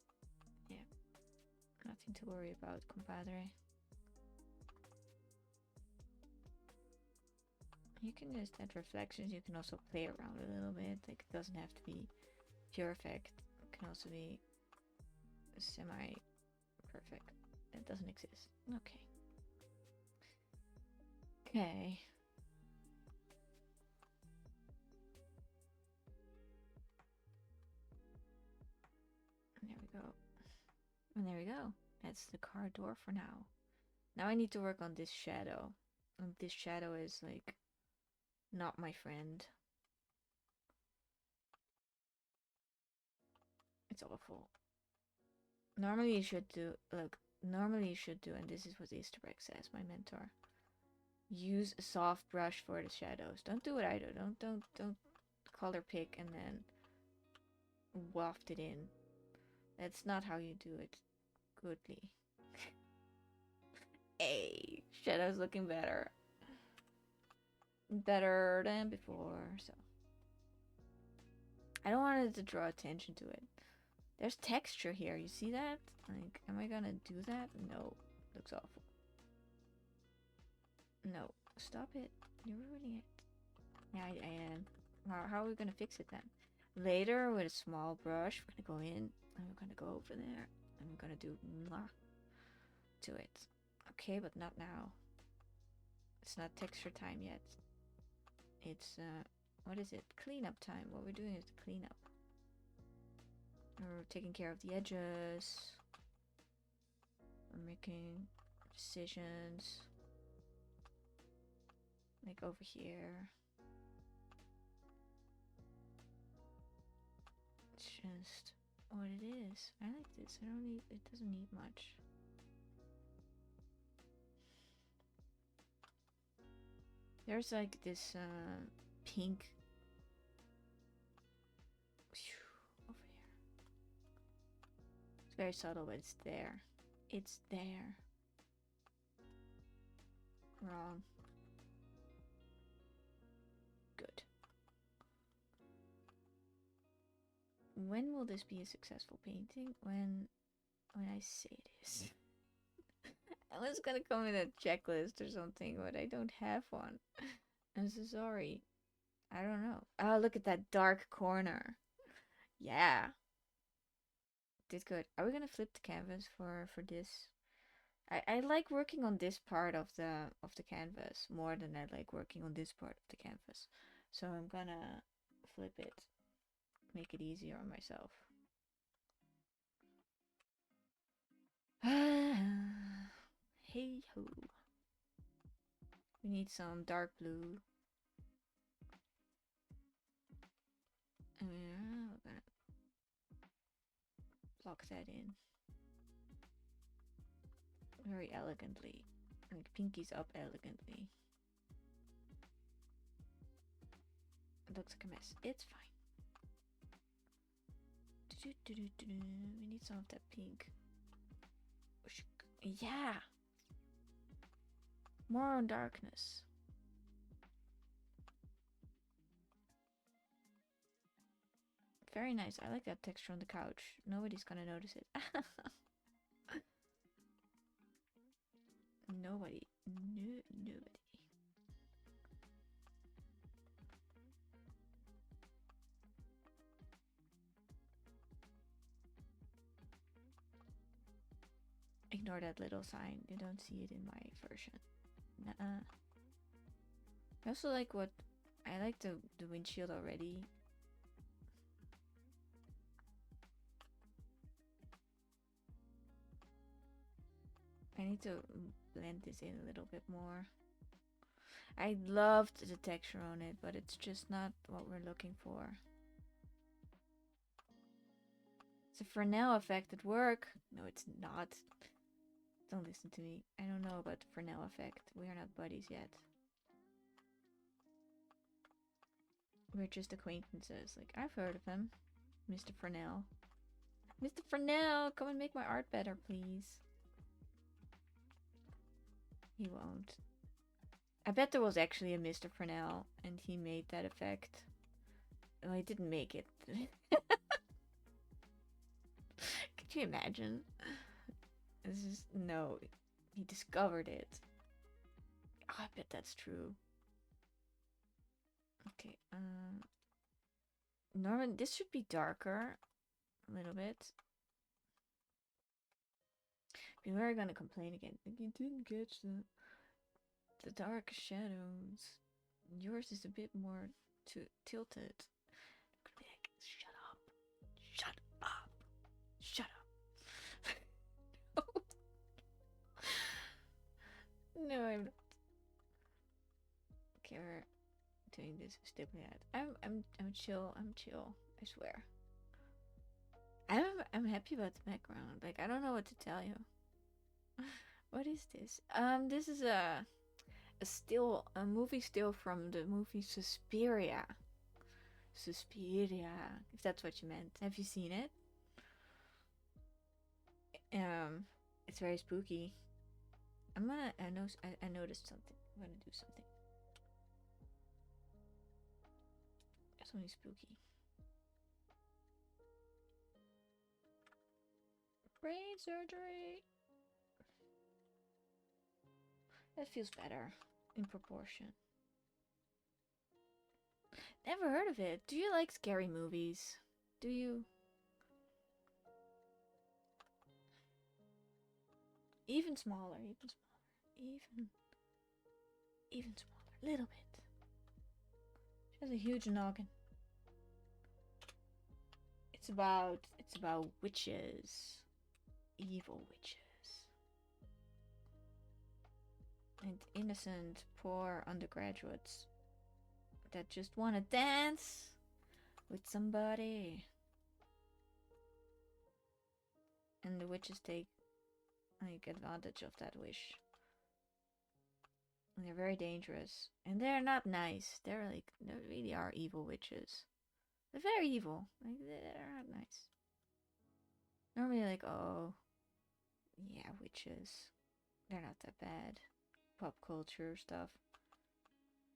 Yeah. Nothing to worry about, compadre. You can just add reflections. You can also play around a little bit. Like, it doesn't have to be pure effect. It can also be semi-perfect. It doesn't exist. Okay. Okay. And there we go. And there we go. That's the car door for now. Now I need to work on this shadow. And this shadow is like not my friend. It's awful. Normally you should do, look, normally you should do, and this is what the Easter egg says, my mentor. Use a soft brush for the shadows. Don't do what I do. Don't color pick and then waft it in. That's not how you do it. Goodly. Hey, shadow's looking better. Better than before, so. I don't want it to draw attention to it. There's texture here, you see that? Like, am I gonna do that? No. Looks awful. No. Stop it. You're ruining it. Yeah, I am. How are we gonna fix it then? Later, with a small brush, we're gonna go in, and we're gonna go over there, and we're gonna do mwah to it. Okay, but not now. It's not texture time yet. It's, what is it? Cleanup time. What we're doing is the cleanup. We're taking care of the edges. We're making decisions. Like over here. It's just what it is. I like this. I don't need, it doesn't need much. There's like this pink over here. It's very subtle, but it's there. It's there. Wrong. Good. When will this be a successful painting? When I say it is. I was gonna come with a checklist or something, but I don't have one. I'm so sorry. I don't know. Oh, look at that dark corner. Yeah. Did good. Are we gonna flip the canvas for this? I like working on this part of the canvas more than I like working on this part of the canvas. So I'm gonna flip it. Make it easier on myself. Hey ho. We need some dark blue. Yeah. block that in. Very elegantly. Like pinkies up elegantly. It looks like a mess. It's fine. We need some of that pink. Yeah! More on darkness. Very nice. I like that texture on the couch. Nobody's gonna notice it. Nobody. Nobody. Ignore that little sign. You don't see it in my version. Nuh-uh. I also like what... I like the windshield already. I need to blend this in a little bit more. I loved the texture on it, but it's just not what we're looking for. It's a Fresnel effect at work. No, it's not. Don't listen to me. I don't know about the Fresnel effect. We are not buddies yet. We're just acquaintances. Like, I've heard of him. Mr. Fresnel. Mr. Fresnel, come and make my art better, please. He won't. I bet there was actually a Mr. Fresnel, and he made that effect. Oh, he didn't make it. Could you imagine? This is... No. He discovered it. Oh, I bet that's true. Okay, Norman, this should be darker. A little bit. People are gonna complain again. You didn't catch the dark shadows. Yours is a bit more tilted. Could be like, shut up. Shut up. Shut up. No, I'm not. Okay, we're doing this stupid ad. I'm chill. I'm chill. I swear. I'm happy about the background. Like, I don't know what to tell you. What is this? This is a movie still from the movie Suspiria. Suspiria, if that's what you meant. Have you seen it? It's very spooky. I noticed something. I'm gonna do something. Something spooky. Brain surgery. That feels better in proportion. Never heard of it. Do you like scary movies? Do you? Even smaller, even smaller. Even smaller. Little bit. She has a huge noggin. It's about witches. Evil witches. And innocent, poor undergraduates that just want to dance with somebody. And the witches take advantage of that wish. And they're very dangerous. And they're not nice. They really are evil witches. They're very evil. Like, they're not nice. Normally like, oh, yeah, witches. They're not that bad. Pop culture stuff.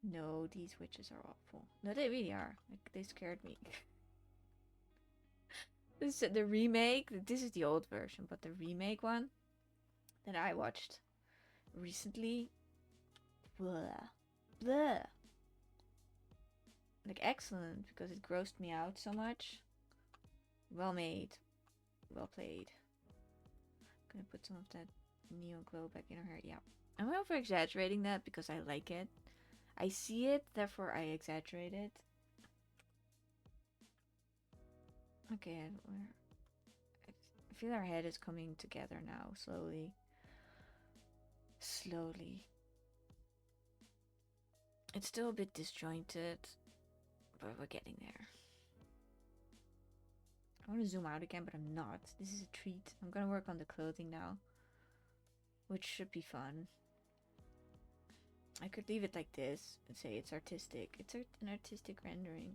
No, these witches are awful. No, they really are. Like, they scared me. This is the remake. This is the old version, but the remake one that I watched recently. Blah. Blah. Like, excellent, because it grossed me out so much. Well made. Well played. Gonna put some of that neon glow back in her hair. Yeah. I'm over exaggerating that because I like it. I see it, therefore I exaggerate it. Okay, I feel our head is coming together now, slowly. Slowly. It's still a bit disjointed, but we're getting there. I want to zoom out again, but I'm not. This is a treat. I'm gonna work on the clothing now, which should be fun. I could leave it like this and say it's artistic. It's an artistic rendering.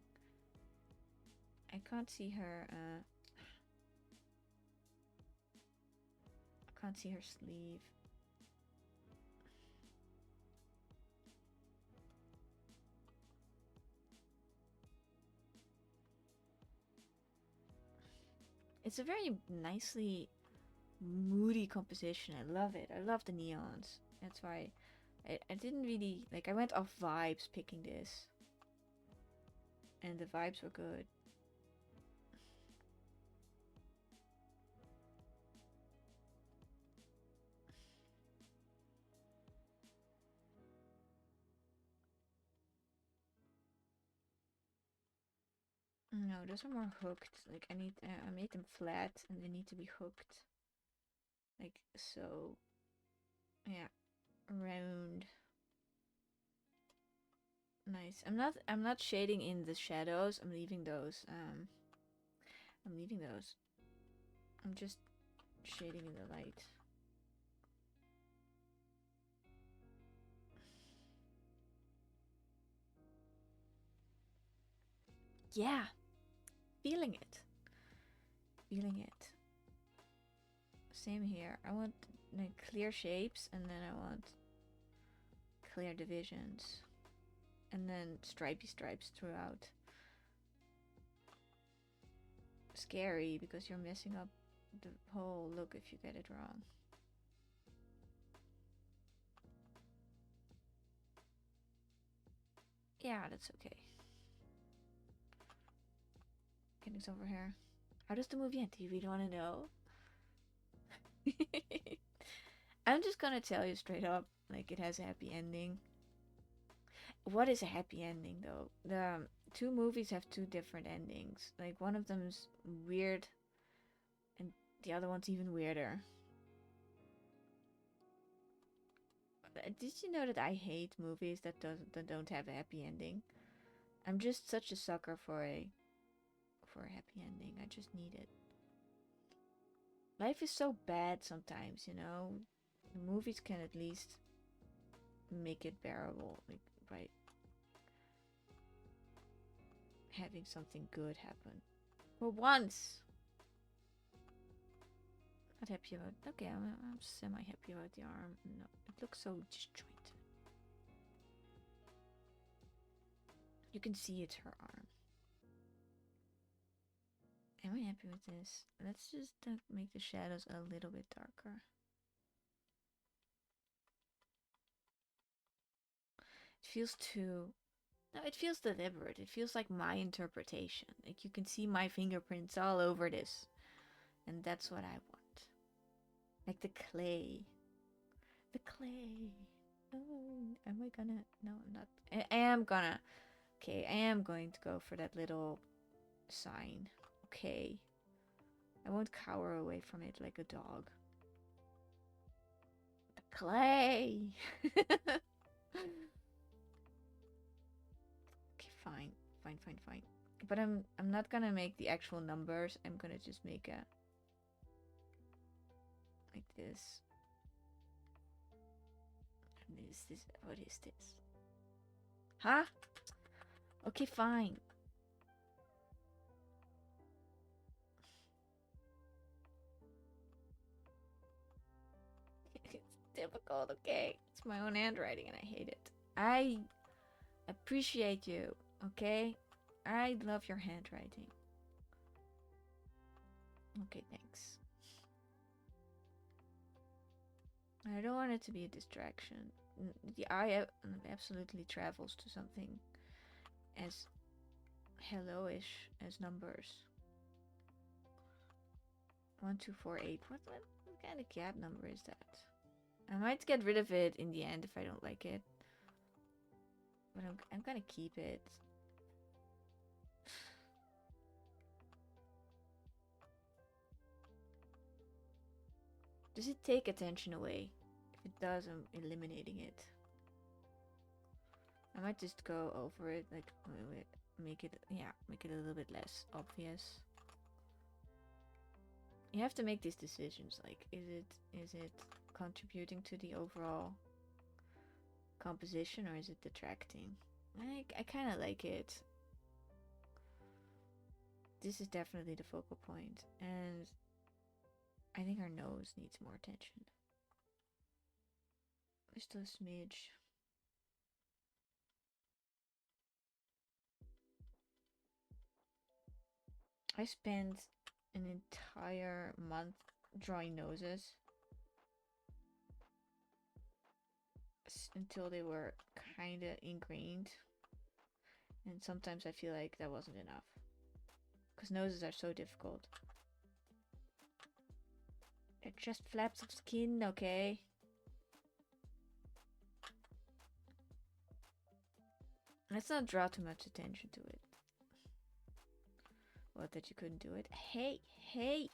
I can't see her, I can't see her sleeve. It's a very nicely moody composition. I love it. I love the neons. That's why I didn't really, like, I went off vibes picking this. And the vibes were good. No, those are more hooked. Like, I made them flat and they need to be hooked. Like, so. Yeah. Round. Nice. I'm not shading in the shadows. I'm leaving those. I'm leaving those. I'm just shading in the light. Yeah. Feeling it. Feeling it. Same here. I want like clear shapes and then I want clear divisions. And then stripy stripes throughout. Scary because you're messing up the whole look if you get it wrong. Yeah, that's okay. Getting over here. How does the movie end? Do you really want to know? I'm just gonna tell you straight up, like it has a happy ending. What is a happy ending though? The two movies have two different endings. Like one of them's weird and the other one's even weirder. Did you know that I hate movies that don't have a happy ending? I'm just such a sucker for a happy ending. I just need it. Life is so bad sometimes, you know. The movies can at least make it bearable, like by having something good happen. For once. Not happy about. Okay, I'm semi happy about the arm. No, it looks so disjointed. You can see it's her arm. Am I happy with this? Let's just make the shadows a little bit darker. It feels too. No, it feels deliberate. It feels like my interpretation. Like you can see my fingerprints all over this. And that's what I want. Like the clay. The clay. Oh, am I gonna? No, I'm not. I am gonna. Okay, I am going to go for that little sign. Okay. I won't cower away from it like a dog. The clay! Okay, fine. Fine, fine, fine. But I'm not gonna make the actual numbers. I'm gonna just make a... like this. And this, what is this? Huh? Okay, fine. It's difficult, okay? It's my own handwriting and I hate it. I appreciate you, okay? I love your handwriting. Okay, thanks. I don't want it to be a distraction. The eye absolutely travels to something as hello-ish as numbers. 1248. What kind of cab number is that? I might get rid of it in the end if I don't like it. But I'm gonna keep it. Does it take attention away? If it does, I'm eliminating it. I might just go over it, like, make it a little bit less obvious. You have to make these decisions. Like, is it contributing to the overall composition or is it detracting? I kind of like it. This is definitely the focal point, and I think our nose needs more attention. Just a smidge. I spent an entire month drawing noses until they were kind of ingrained, and sometimes I feel like that wasn't enough because noses are so difficult. They're just flaps of skin, okay? Let's not draw too much attention to it. What, that you couldn't do it? Hey, hey!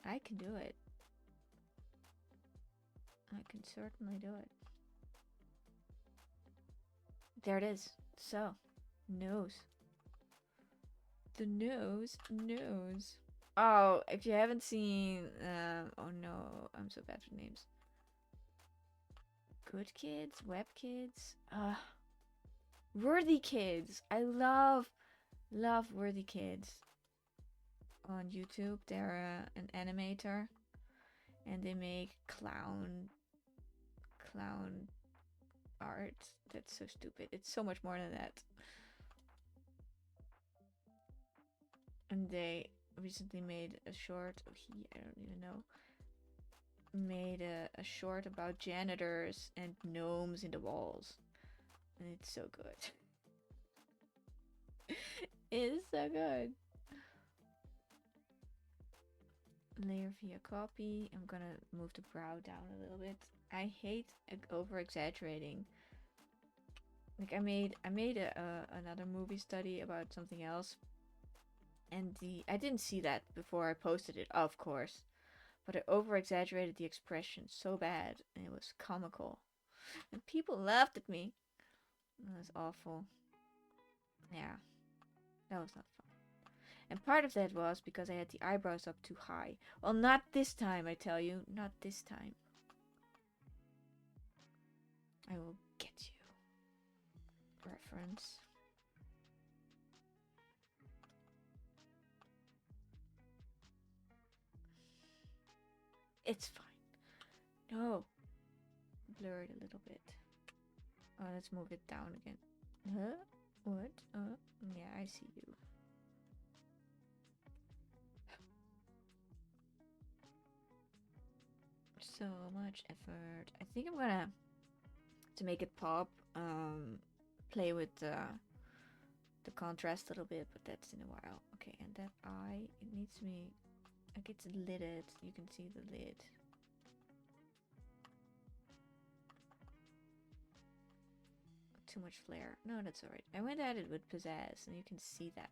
I can do it. I can certainly do it. There it is. So, nose. The nose. Oh, if you haven't seen, oh no, I'm so bad with names. Good Kids, Web Kids, Worthy Kids. I love Worthy Kids on YouTube. They're an animator, and they make clown art. That's so stupid. It's so much more than that. And they recently made a short. I don't even know. Made a short about janitors and gnomes in the walls, and it's so good. It's so good. Layer via copy. I'm gonna move the brow down a little bit. I hate over exaggerating. Like I made another movie study about something else, and I didn't see that before I posted it, of course, but I over exaggerated the expression so bad, and it was comical, and people laughed at me. That was awful. Yeah, that was not fun. And part of that was because I had the eyebrows up too high. Well, not this time, I tell you. Not this time. I will get you. Reference. It's fine. No. Blur it a little bit. Oh, let's move it down again. Huh? What? Yeah, I see you. So much effort. I think I'm gonna, to make it pop, play with the contrast a little bit, but that's in a while. Okay, and that eye, it needs to be, like, it's lidded. You can see the lid. Too much flare. No, that's alright. I went at it with pizzazz, and you can see that.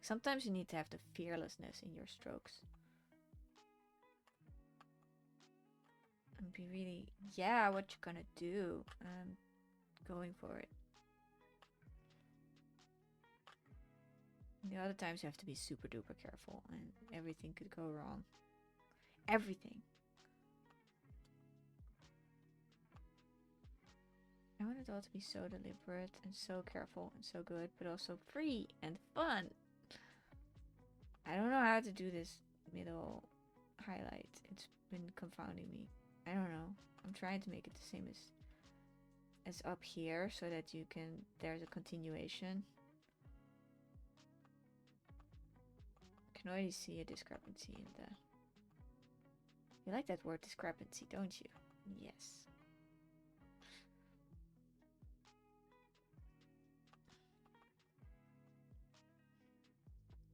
Sometimes you need to have the fearlessness in your strokes. And be really, yeah, what you gonna do? Going for it. And the other times you have to be super duper careful, and everything could go wrong. Everything. I want it all to be so deliberate and so careful and so good, but also free and fun. I don't know how to do this middle highlight. It's been confounding me. I don't know. I'm trying to make it the same as up here so that you can, there's a continuation. You can already see a discrepancy in the, you like that word discrepancy, don't you? Yes.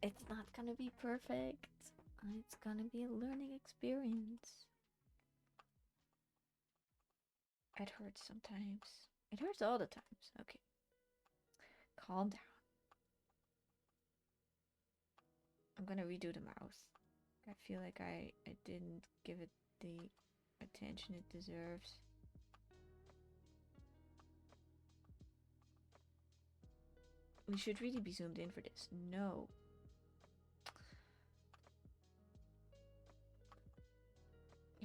It's not gonna be perfect. It's gonna be a learning experience. It hurts sometimes. It hurts all the times. Okay. Calm down. I'm gonna redo the mouth. I feel like I didn't give it the attention it deserves. We should really be zoomed in for this. No.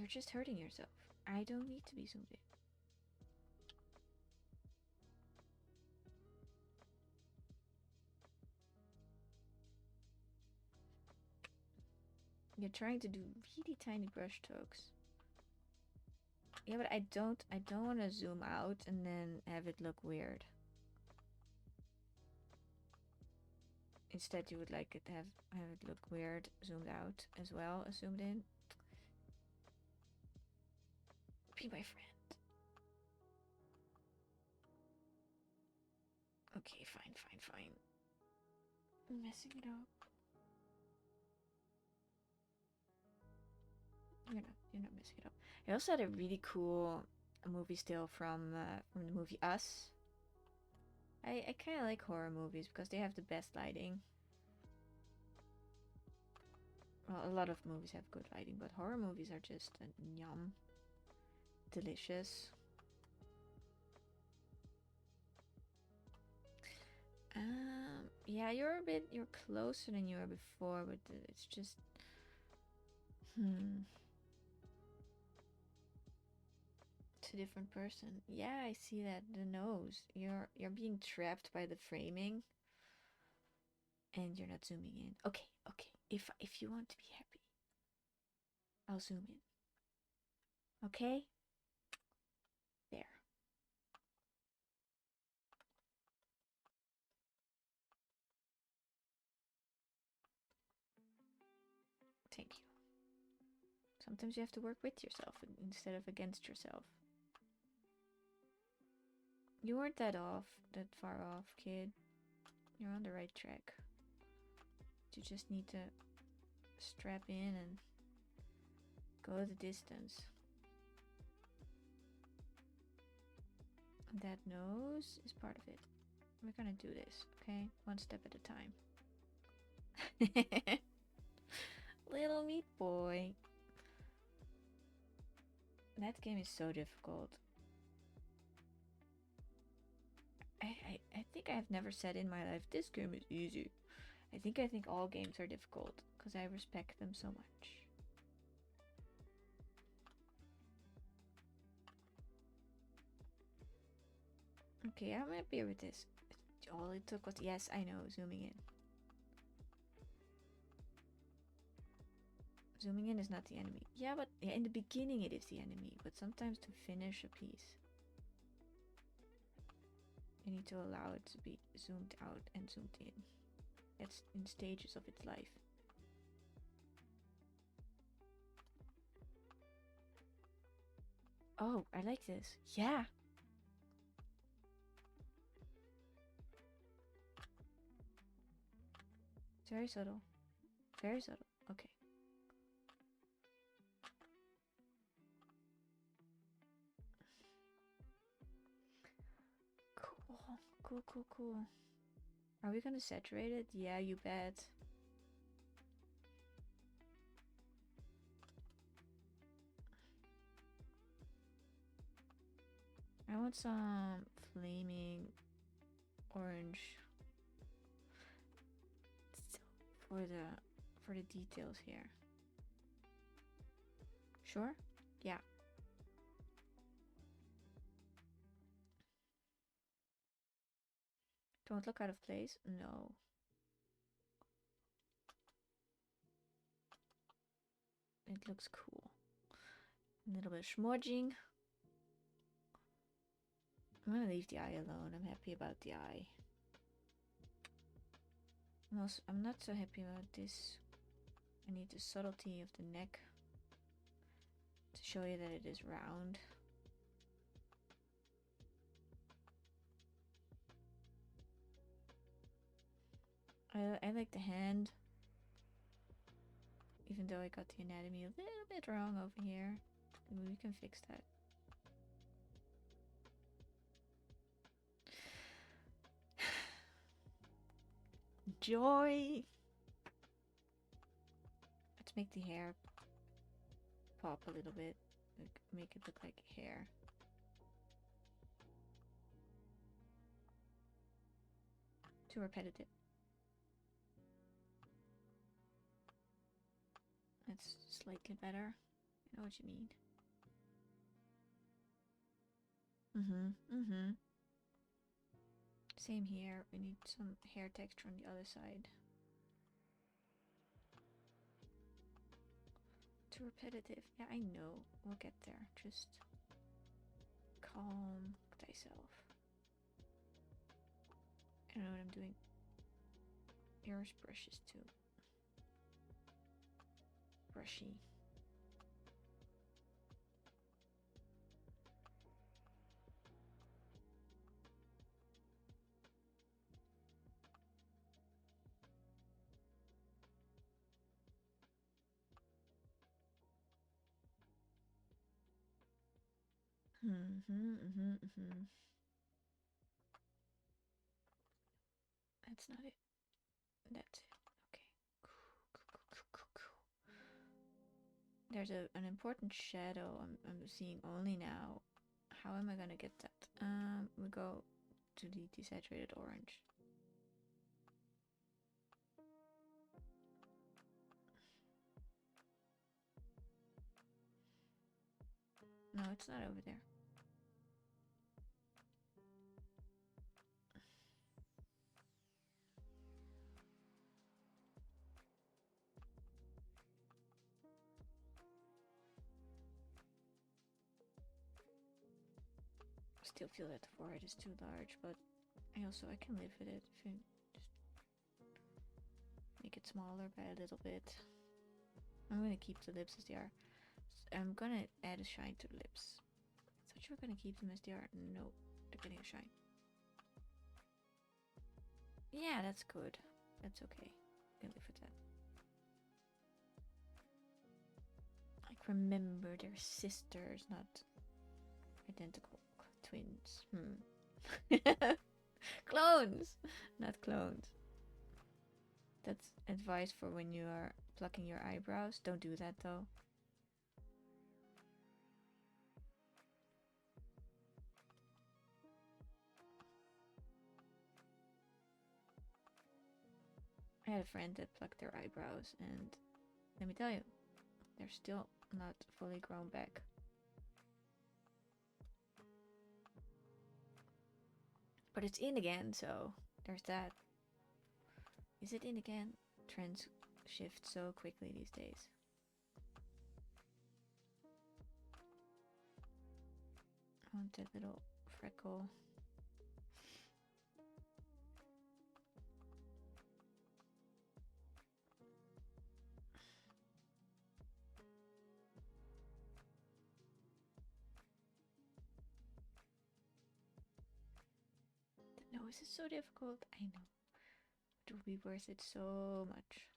You're just hurting yourself. I don't need to be zoomed in. You're trying to do really tiny brush strokes. Yeah, but I don't want to zoom out and then have it look weird. Instead, you would like it to have it look weird zoomed out as well as zoomed in. Be my friend. Okay, fine. I'm messing it up. You're not messing it up. I also had a really cool movie still from the movie Us. I kind of like horror movies because they have the best lighting. Well, a lot of movies have good lighting, but horror movies are just yum. Delicious. Yeah, you're closer than you were before, but it's just, it's a different person. Yeah, I see that. The nose. You're being trapped by the framing, and you're not zooming in. Okay. If you want to be happy, I'll zoom in. Okay? There. Thank you. Sometimes you have to work with yourself instead of against yourself. You weren't that far off, kid. You're on the right track. You just need to strap in and go the distance. That nose is part of it. We're gonna do this, okay? One step at a time. Little meat boy. That game is so difficult. I think I've never said in my life, this game is easy. I think all games are difficult because I respect them so much. Okay, I'm happy with this. All it took was, yes, I know, zooming in. Zooming in is not the enemy. Yeah, but in the beginning it is the enemy, but sometimes to finish a piece, you need to allow it to be zoomed out and zoomed in. That's in stages of its life. Oh, I like this. Yeah. It's very subtle. Very subtle. Okay. Cool. Are we gonna saturate it? Yeah, you bet. I want some flaming orange for the details here. Sure? Yeah. Don't look out of place? No. It looks cool. A little bit of smudging. I'm gonna leave the eye alone. I'm happy about the eye. I'm not so happy about this. I need the subtlety of the neck to show you that it is round. I like the hand. Even though I got the anatomy a little bit wrong over here. Maybe we can fix that. Joy! Let's make the hair pop a little bit. Like, make it look like hair. Too repetitive. That's slightly better. I know what you mean. Mm-hmm. Same here. We need some hair texture on the other side. Too repetitive. Yeah, I know. We'll get there. Just calm thyself. I don't know what I'm doing. Yours brushes too. Brushy. That's not it. That's it. Okay. There's an important shadow I'm seeing only now. How am I gonna get that? We go to the desaturated orange. No, it's not over there. Still feel that the forehead is too large, but I can live with it if you just make it smaller by a little bit. I'm gonna keep the lips as they are. I'm gonna add a shine to the lips. I thought you were gonna keep them as they are. No, they're getting a shine. Yeah, that's good. That's okay. I can live with that. Like, remember, they're sisters, not identical twins. Clones! Not clones. That's advice for when you are plucking your eyebrows. Don't do that though. I had a friend that plucked their eyebrows, and let me tell you, they're still not fully grown back. But it's in again, so there's that. Is it in again? Trends shift so quickly these days. I want that little freckle. The nose is so difficult. I know. It will be worth it so much.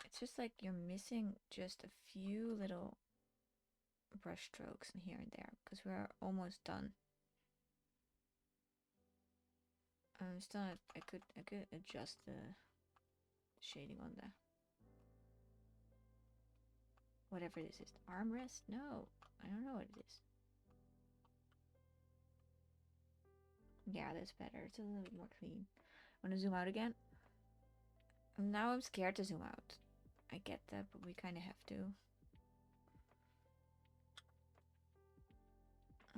It's just like you're missing just a few little brush strokes here and there because we are almost done. Still not, I could adjust the shading on the whatever this is. The armrest? No, I don't know what it is. Yeah, that's better. It's a little bit more clean. Wanna zoom out again? Now I'm scared to zoom out. I get that, but we kind of have to.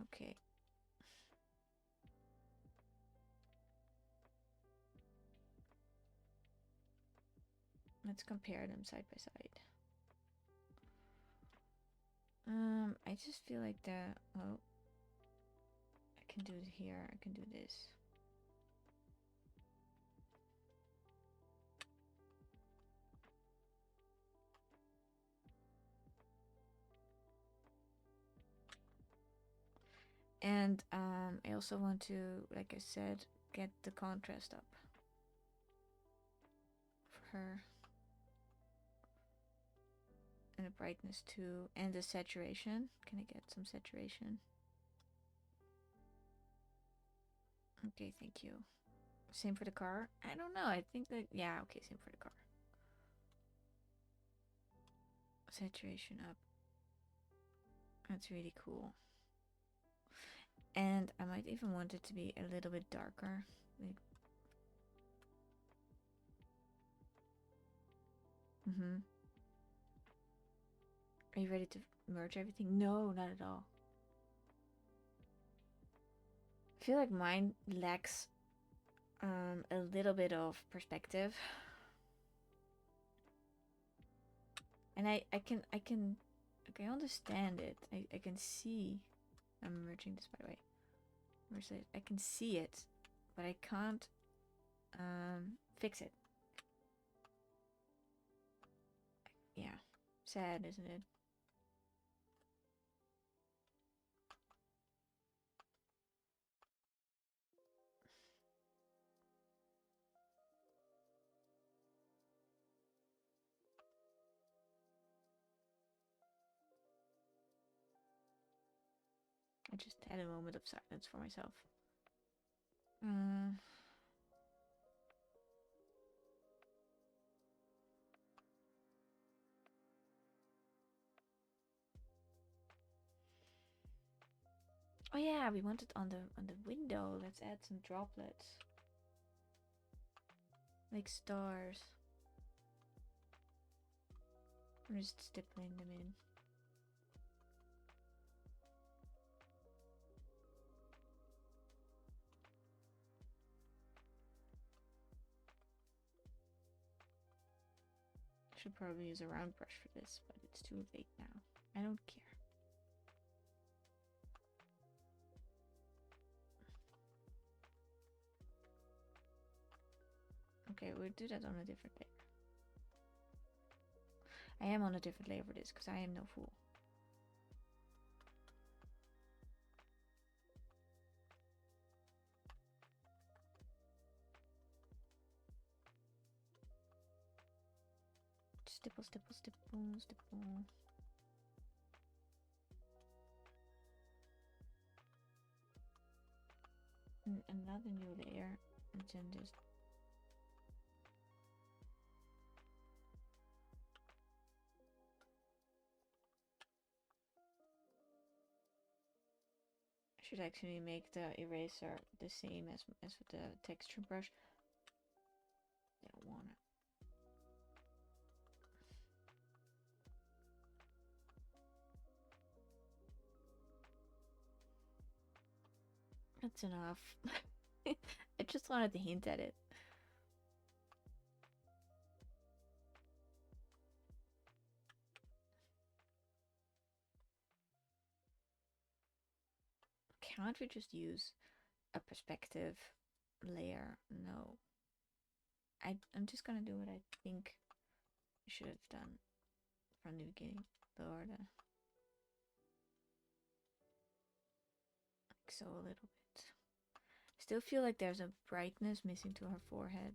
Okay. Let's compare them side by side. I just feel like well, I can do it here, I can do this. And I also want to, like I said, get the contrast up for her. And the brightness too, and the saturation. Can I get some saturation? Okay, thank you. Same for the car? I don't know, I think that, yeah, okay, same for the car. Saturation up. That's really cool. And I might even want it to be a little bit darker. Like, Are you ready to merge everything? No, not at all. I feel like mine lacks a little bit of perspective. And I can okay, I understand it. I can see. I'm merging this, by the way. Merge it. I can see it, but I can't fix it. Yeah, sad, isn't it? I just had a moment of silence for myself. Oh yeah, we want it on the window. Let's add some droplets. Like stars. I'm just stippling them in. Should probably use a round brush for this, but it's too late now. I don't care. Okay, we'll do that on a different layer. I am on a different layer for this, because I am no fool. Stipple, stipple, stipple, stipple. And another new layer, and then just I should actually make the eraser the same as with the texture brush. I don't wanna. That's enough. I just wanted to hint at it. Can't we just use a perspective layer? No. I'm just gonna do what I think I should have done from the beginning. Lower the like so a little bit. I still feel like there's a brightness missing to her forehead.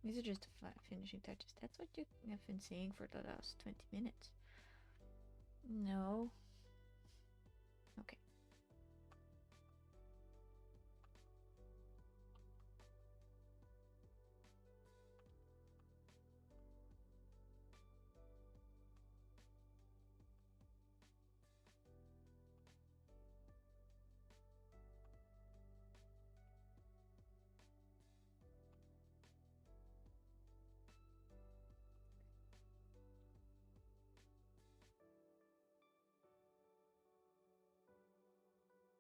These are just the finishing touches. That's what you have been saying for the last 20 minutes. No. Okay.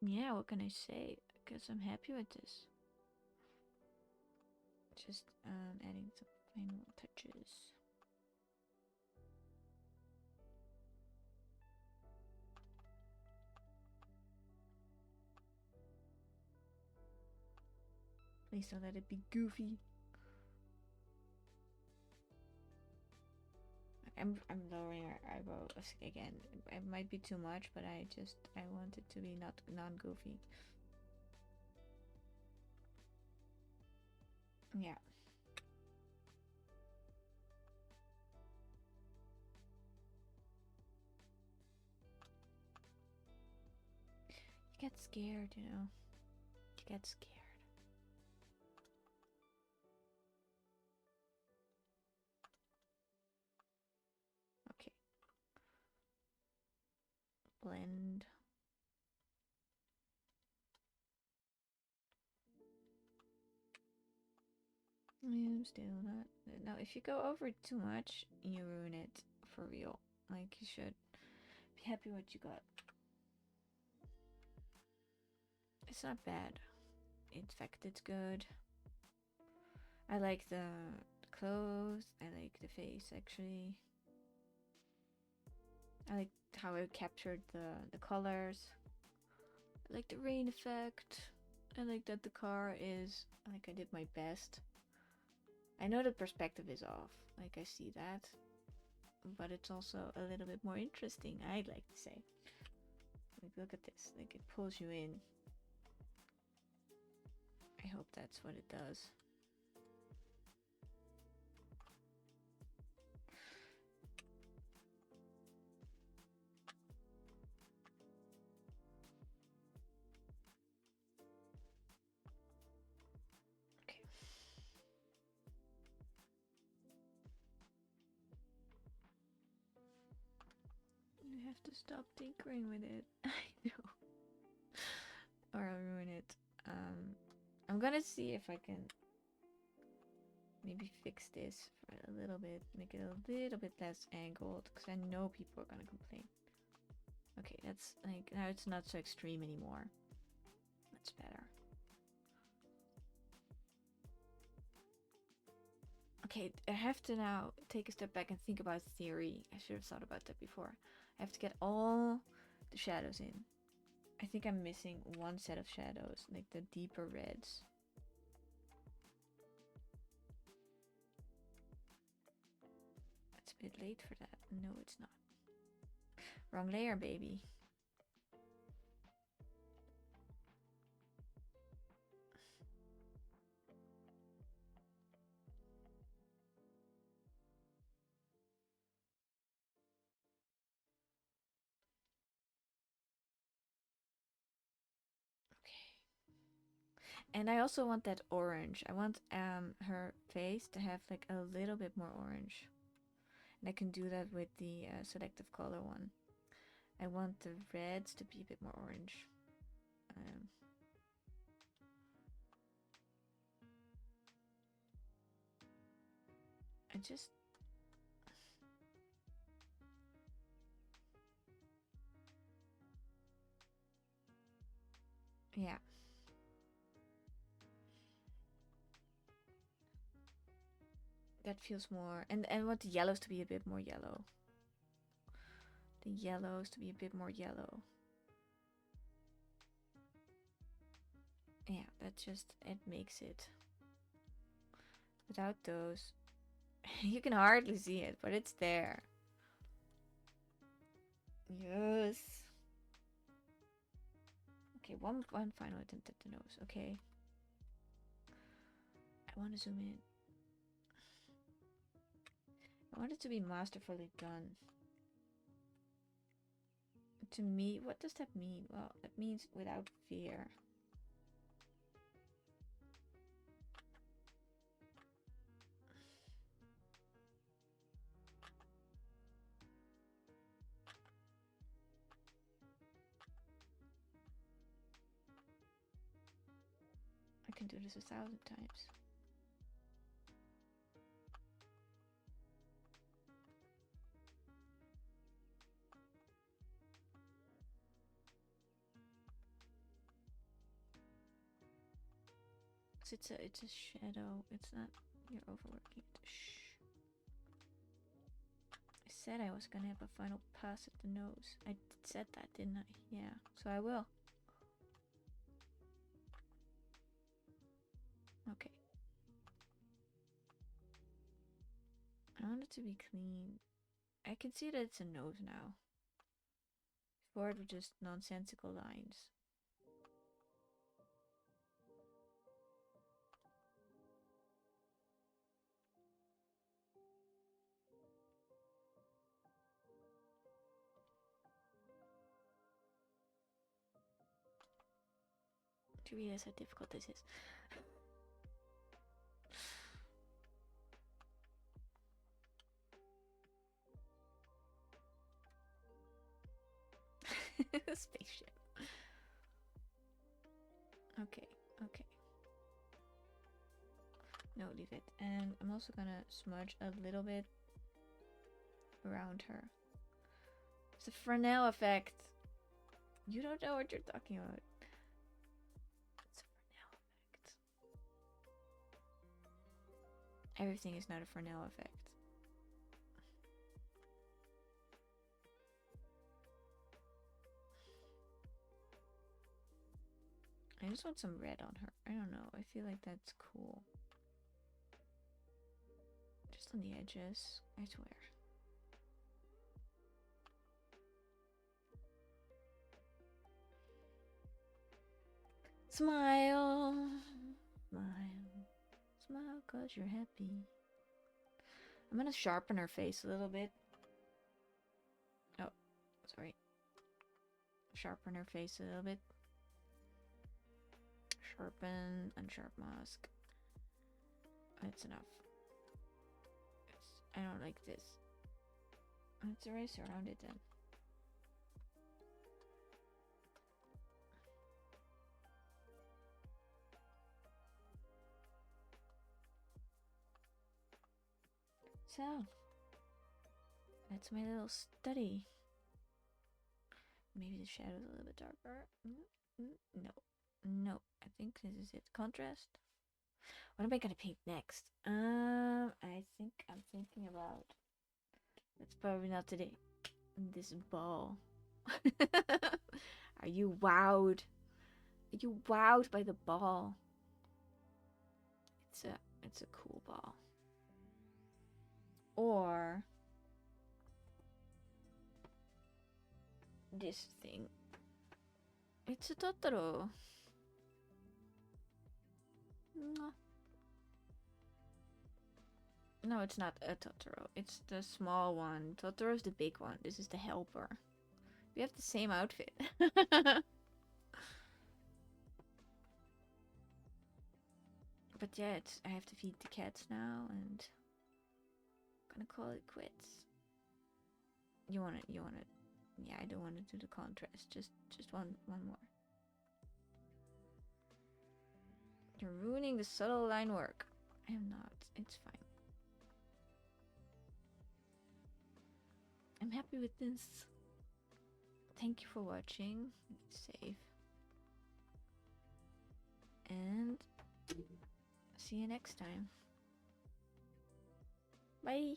Yeah, what can I say? Because I'm happy with this. Just adding some final touches. Please don't let it be goofy. I'm lowering our eyebrows again. It might be too much, but I want it to be not non-goofy. Yeah. You get scared, you know. You get scared. Okay. still. Not now. If you go over it too much, you ruin it for real. Like you should be happy what you got. It's not bad. In fact, it's good. I like the clothes. I like the face actually. I like how it captured the colors. I like the rain effect. I like that the car is like I did my best. I know the perspective is off. Like I see that. But it's also a little bit more interesting, I'd like to say. Like look at this. Like it pulls you in. I hope that's what it does. Okay. You have to stop tinkering with it. I know. Or I'll ruin it. I'm gonna see if I can maybe fix this for a little bit, make it a little bit less angled, because I know people are gonna complain. Okay, that's like, now it's not so extreme anymore. That's better. Okay, I have to now take a step back and think about theory. I should have thought about that before. I have to get all the shadows in. I think I'm missing one set of shadows, like the deeper reds. It's a bit late for that. No, it's not. Wrong layer, baby. And I also want that orange. I want her face to have like a little bit more orange. And I can do that with the selective color one. I want the reds to be a bit more orange. I just... Yeah. That feels more... And I want the yellows to be a bit more yellow. The yellows to be a bit more yellow. Yeah, that just... It makes it. Without those... You can hardly see it, but it's there. Yes. Okay, one final attempt at the nose. Okay. I want to zoom in. I want it to be masterfully done. To me, what does that mean? Well, it means without fear. I can do this 1,000 times. It's a shadow. It's not... You're overworking it. Shh. I said I was gonna have a final pass at the nose. I said that, didn't I? Yeah. So I will. Okay. I want it to be clean. I can see that it's a nose now. Before it was just nonsensical lines. To realize how difficult this is. Spaceship. Okay, okay. No, leave it. And I'm also gonna smudge a little bit around her. It's a Fresnel effect. You don't know what you're talking about. It's a Fresnel effect. Everything is not a Fresnel effect. I just want some red on her. I don't know. I feel like that's cool. Just on the edges, I swear. Smile. Smile. Smile cause you're happy. I'm gonna sharpen her face a little bit. Oh, sorry. Sharpen her face a little bit. Sharpen, unsharp mask. That's enough. I don't like this. Let's erase around it then. So, that's my little study. Maybe the shadow's a little bit darker. No. No, I think this is it. Contrast. What am I gonna paint next? I think I'm thinking about. That's probably not today. This ball. Are you wowed? Are you wowed by the ball? It's a cool ball. Or this thing. It's a Totoro. No, it's not a Totoro. It's the small one. Totoro's the big one. This is the helper. We have the same outfit. But yeah, I have to feed the cats now, and I'm gonna call it quits. You want it? Yeah, I don't want to do the contrast. Just one more. You're ruining the subtle line work. I am not. It's fine. I'm happy with this. Thank you for watching. Be safe. And see you next time. Bye.